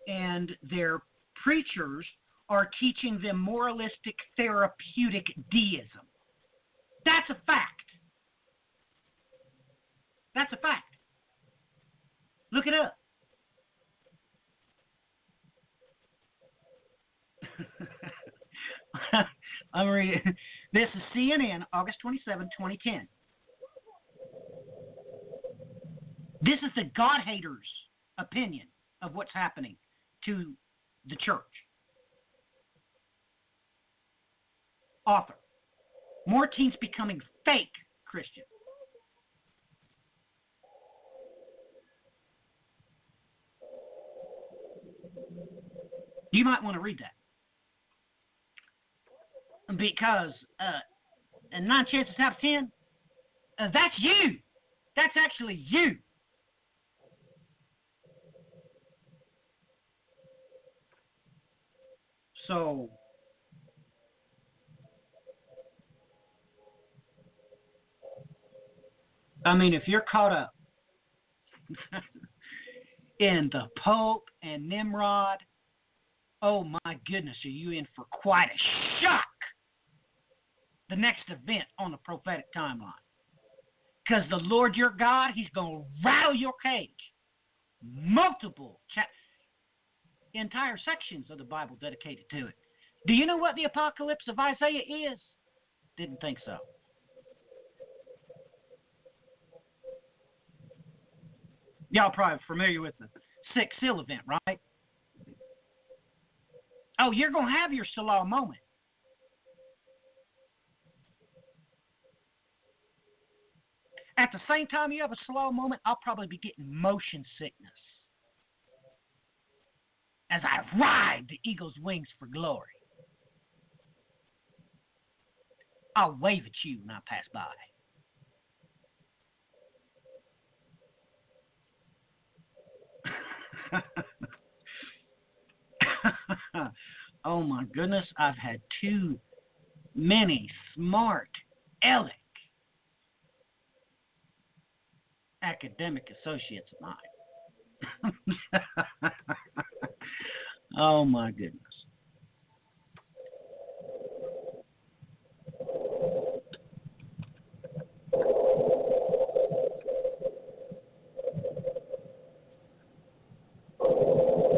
and their preachers are teaching them moralistic, therapeutic deism. That's a fact. That's a fact. Look it up. I'm reading. This is CNN, August 27, 2010. This is the God haters' opinion of what's happening to the church. Author, more teens becoming fake Christians. You might want to read that. Because, and 9 chances out of 10, that's you. That's actually you. So, I mean, if you're caught up in the Pope and Nimrod, oh my goodness, are you in for quite a shock? The next event on the prophetic timeline. Because the Lord your God, he's going to rattle your cage. Multiple entire sections of the Bible dedicated to it. Do you know what the apocalypse of Isaiah is? Didn't think so. Y'all probably familiar with the sixth seal event, right? Oh, you're going to have your Salah moment. At the same time you have a slow moment, I'll probably be getting motion sickness as I ride the eagle's wings for glory. I'll wave at you when I pass by. Oh my goodness, I've had too many smart, elegant academic associates of mine. Oh my goodness.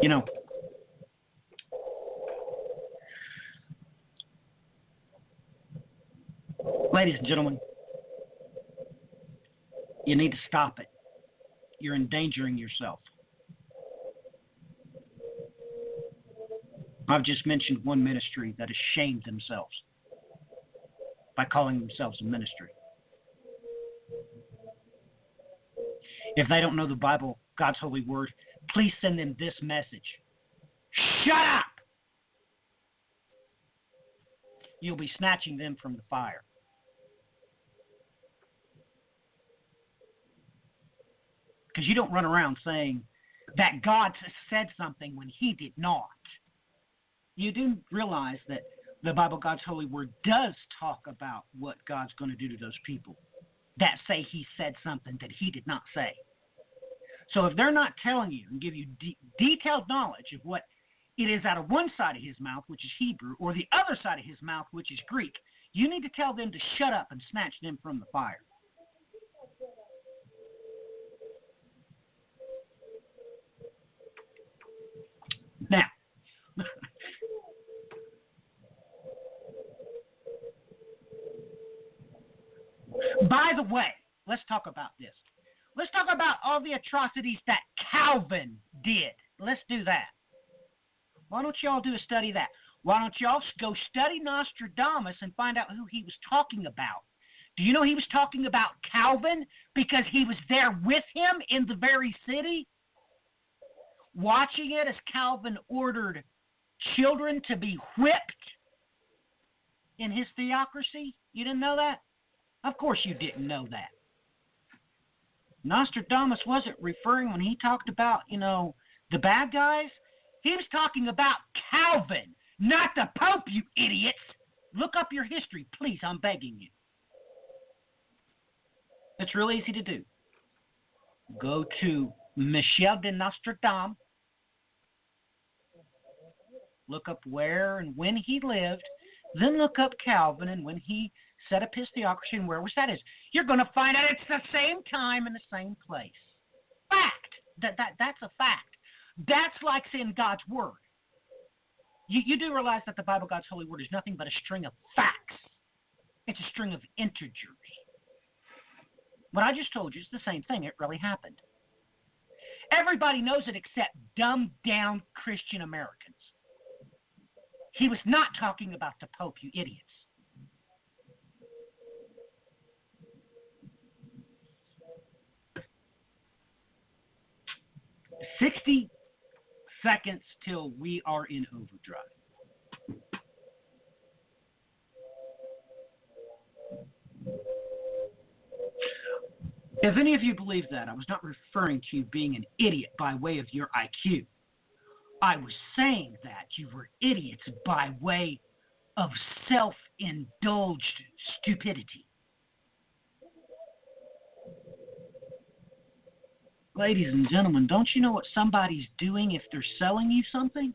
You know, ladies and gentlemen, you need to stop it. You're endangering yourself. I've just mentioned one ministry that has shamed themselves by calling themselves a ministry. If they don't know the Bible, God's holy word, please send them this message. Shut up! You'll be snatching them from the fire. Because you don't run around saying that God said something when he did not. You do realize that the Bible, God's holy word, does talk about what God's going to do to those people that say he said something that he did not say. So if they're not telling you and give you detailed knowledge of what it is out of one side of his mouth, which is Hebrew, or the other side of his mouth, which is Greek, you need to tell them to shut up and snatch them from the fire. Now, by the way, let's talk about this. Let's talk about all the atrocities that Calvin did. Let's do that. Why don't y'all do a study of that? Why don't y'all go study Nostradamus and find out who he was talking about? Do you know he was talking about Calvin because he was there with him in the very city, watching it as Calvin ordered children to be whipped in his theocracy? You didn't know that? Of course you didn't know that. Nostradamus wasn't referring when he talked about, the bad guys. He was talking about Calvin, not the Pope, you idiots. Look up your history, please. I'm begging you. It's real easy to do. Go to Michel de Nostradam. Look up where and when he lived. Then look up Calvin and when he set up his theocracy and where was that is. You're going to find out it's the same time and the same place. Fact. That's a fact. That's like saying God's Word. You do realize that the Bible, God's holy word, is nothing but a string of facts. It's a string of integers. What I just told you is the same thing. It really happened. Everybody knows it except dumbed-down Christian Americans. He was not talking about the Pope, you idiots. "60 seconds till we are in overdrive." If any of you believe that, I was not referring to you being an idiot by way of your IQ. I was saying that you were idiots by way of self-indulged stupidity. Ladies and gentlemen, don't you know what somebody's doing if they're selling you something?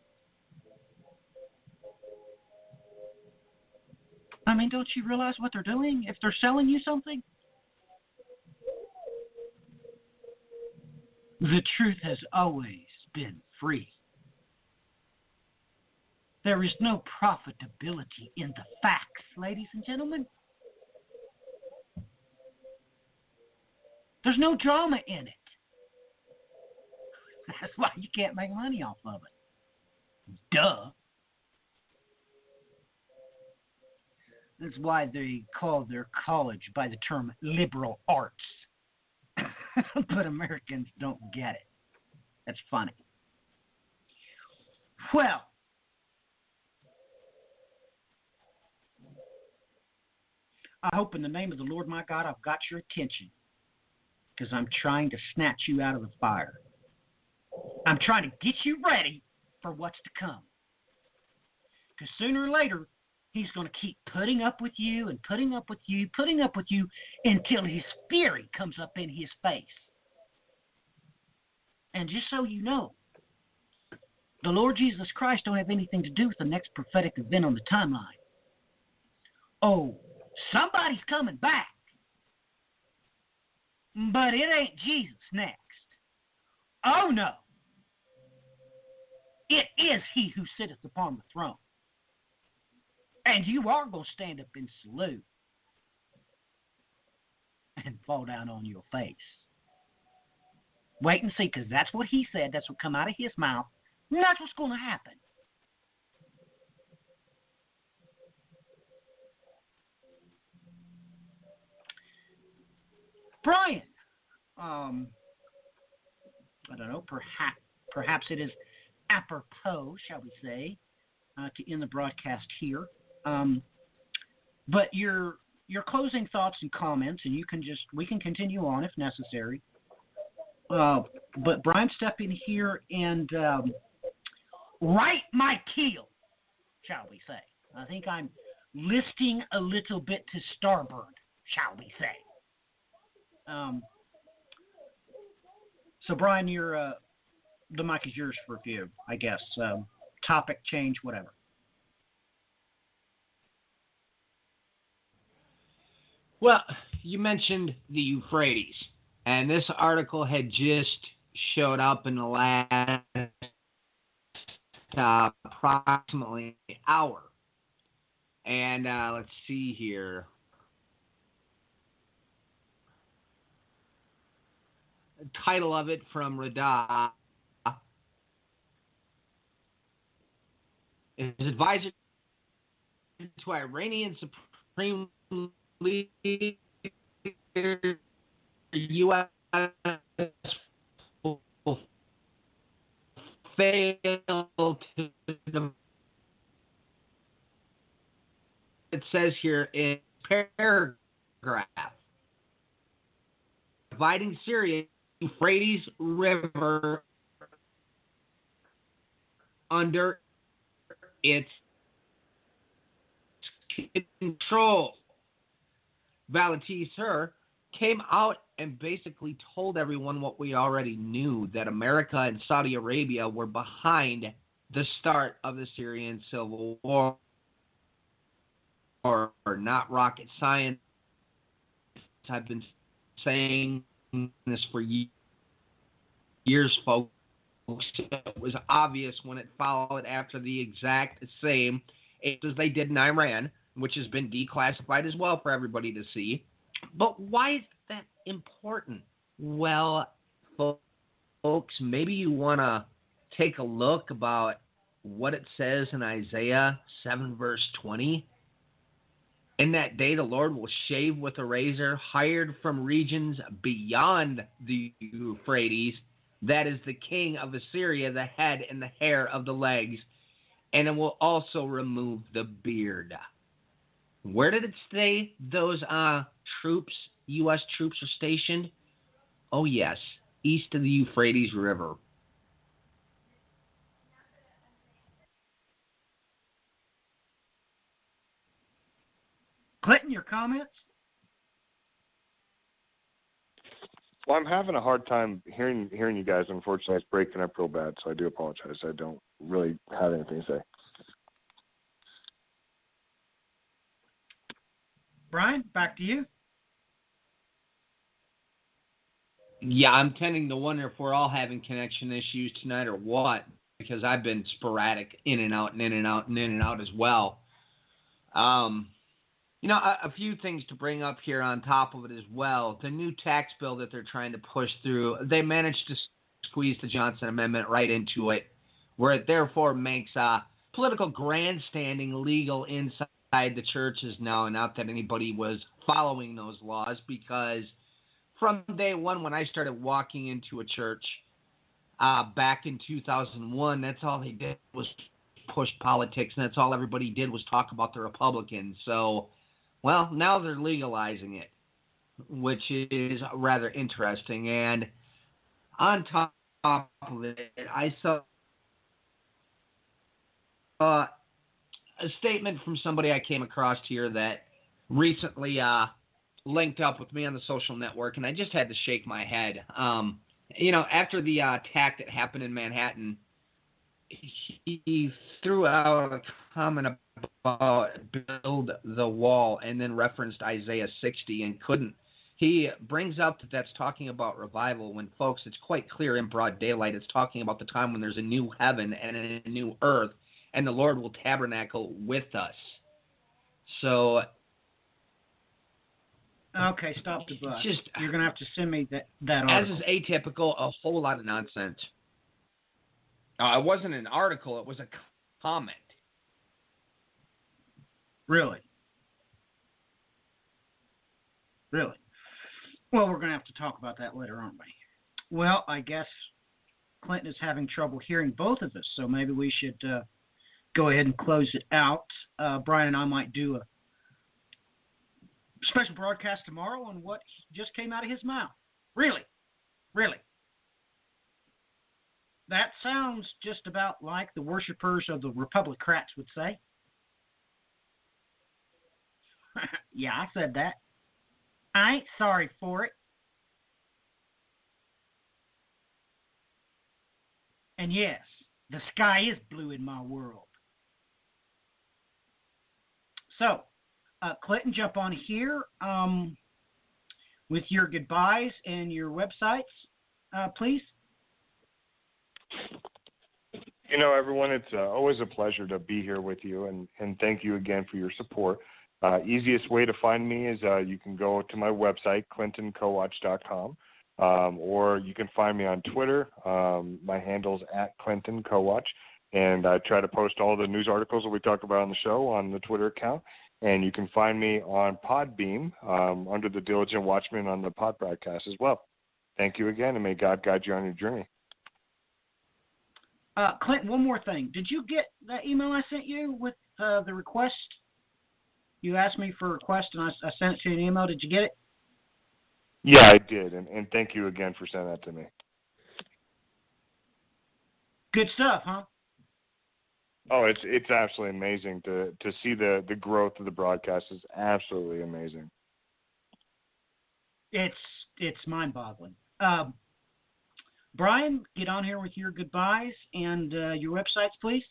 I mean, don't you realize what they're doing if they're selling you something? The truth has always been free. There is no profitability in the facts, ladies and gentlemen. There's no drama in it. That's why you can't make money off of it. Duh. That's why they call their college by the term liberal arts. But Americans don't get it. That's funny. Well, I hope in the name of the Lord my God I've got your attention, because I'm trying to snatch you out of the fire. I'm trying to get you ready for what's to come. Because sooner or later, he's going to keep putting up with you and putting up with you, putting up with you until his fury comes up in his face. And just so you know, the Lord Jesus Christ don't have anything to do with the next prophetic event on the timeline. Oh, somebody's coming back. But it ain't Jesus next. Oh, no. It is he who sitteth upon the throne. And you are going to stand up and salute and fall down on your face. Wait and see, because that's what he said. That's what come out of his mouth. And that's what's going to happen. Brian, I don't know, perhaps it is apropos, shall we say, to end the broadcast here. But your closing thoughts and comments, and we can continue on if necessary. But Brian, step in here and right my keel, shall we say. I think I'm listing a little bit to starboard, shall we say. So Brian, the mic is yours for a few, I guess. Topic change, whatever. Well, you mentioned the Euphrates, and this article had just showed up in the last approximately hour. And let's see here. The title of it from Radar is advisor to Iranian Supreme Leader U.S. will fail to. It says here in paragraph, dividing Syria, Euphrates River under its control. Valentine Sir came out and basically told everyone what we already knew, that America and Saudi Arabia were behind the start of the Syrian civil war. Or not rocket science. I've been saying this for years, folks. It was obvious when it followed after the exact same as they did in Iran, which has been declassified as well for everybody to see. But why is that important? Well, folks, maybe you want to take a look about what it says in Isaiah 7, verse 20. In that day, the Lord will shave with a razor, hired from regions beyond the Euphrates. That is the king of Assyria, the head and the hair of the legs. And it will also remove the beard. Where did it say those troops, U.S. troops, are stationed? Oh, yes, east of the Euphrates River. Clinton, your comments? Well, I'm having a hard time hearing you guys. Unfortunately, it's breaking up real bad, so I do apologize. I don't really have anything to say. Brian, back to you. Yeah, I'm tending to wonder if we're all having connection issues tonight or what, because I've been sporadic in and out and in and out and in and out as well. A few things to bring up here on top of it as well. The new tax bill that they're trying to push through, they managed to squeeze the Johnson Amendment right into it, where it therefore makes political grandstanding legal inside the churches now. Not that anybody was following those laws, because from day one when I started walking into a church back in 2001, that's all they did was push politics, and that's all everybody did was talk about the Republicans. So, well, now they're legalizing it, which is rather interesting. And on top of it, I saw a statement from somebody I came across here that recently linked up with me on the social network, and I just had to shake my head. After the attack that happened in Manhattan, he threw out a comment about build the wall and then referenced Isaiah 60 and couldn't. He brings up that that's talking about revival when, folks, it's quite clear in broad daylight. It's talking about the time when there's a new heaven and a new earth, and the Lord will tabernacle with us. So... Okay, stop the bus. You're going to have to send me that article. As is atypical, a whole lot of nonsense. It wasn't an article. It was a comment. Really? Really? Well, we're going to have to talk about that later, aren't we? Well, I guess Clinton is having trouble hearing both of us, so maybe we should go ahead and close it out. Brian and I might do a special broadcast tomorrow on what just came out of his mouth. Really? Really? That sounds just about like the worshipers of the Republicrats would say. Yeah, I said that. I ain't sorry for it. And yes, the sky is blue in my world. So, Clinton, jump on here with your goodbyes and your websites, please. Everyone, it's always a pleasure to be here with you, and thank you again for your support. Easiest way to find me is you can go to my website, clintoncowatch.com, or you can find me on Twitter. My handle's @ClintonCowatch, and I try to post all the news articles that we talk about on the show on the Twitter account. And you can find me on Podbeam under the Diligent Watchman on the pod broadcast as well. Thank you again, and may God guide you on your journey. Clint, one more thing. Did you get that email I sent you with the request? You asked me for a request, and I sent it to you in an email. Did you get it? Yeah, I did, and thank you again for sending that to me. Good stuff, huh? Oh, it's absolutely amazing to see the growth of the broadcast. Is absolutely amazing. It's mind-boggling. Brian, get on here with your goodbyes and your websites, please.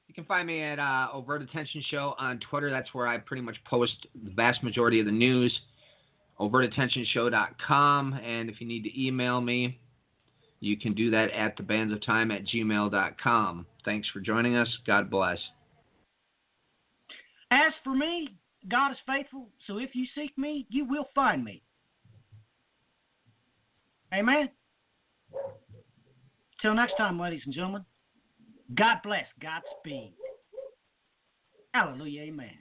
You can find me at Overt Attention Show on Twitter. That's where I pretty much post the vast majority of the news. overtattentionshow.com. And if you need to email me, you can do that at thebandsofTime@gmail.com. Thanks for joining us. God bless. As for me, God is faithful, so if you seek me, you will find me. Amen? Till next time, ladies and gentlemen, God bless, Godspeed. Hallelujah, amen.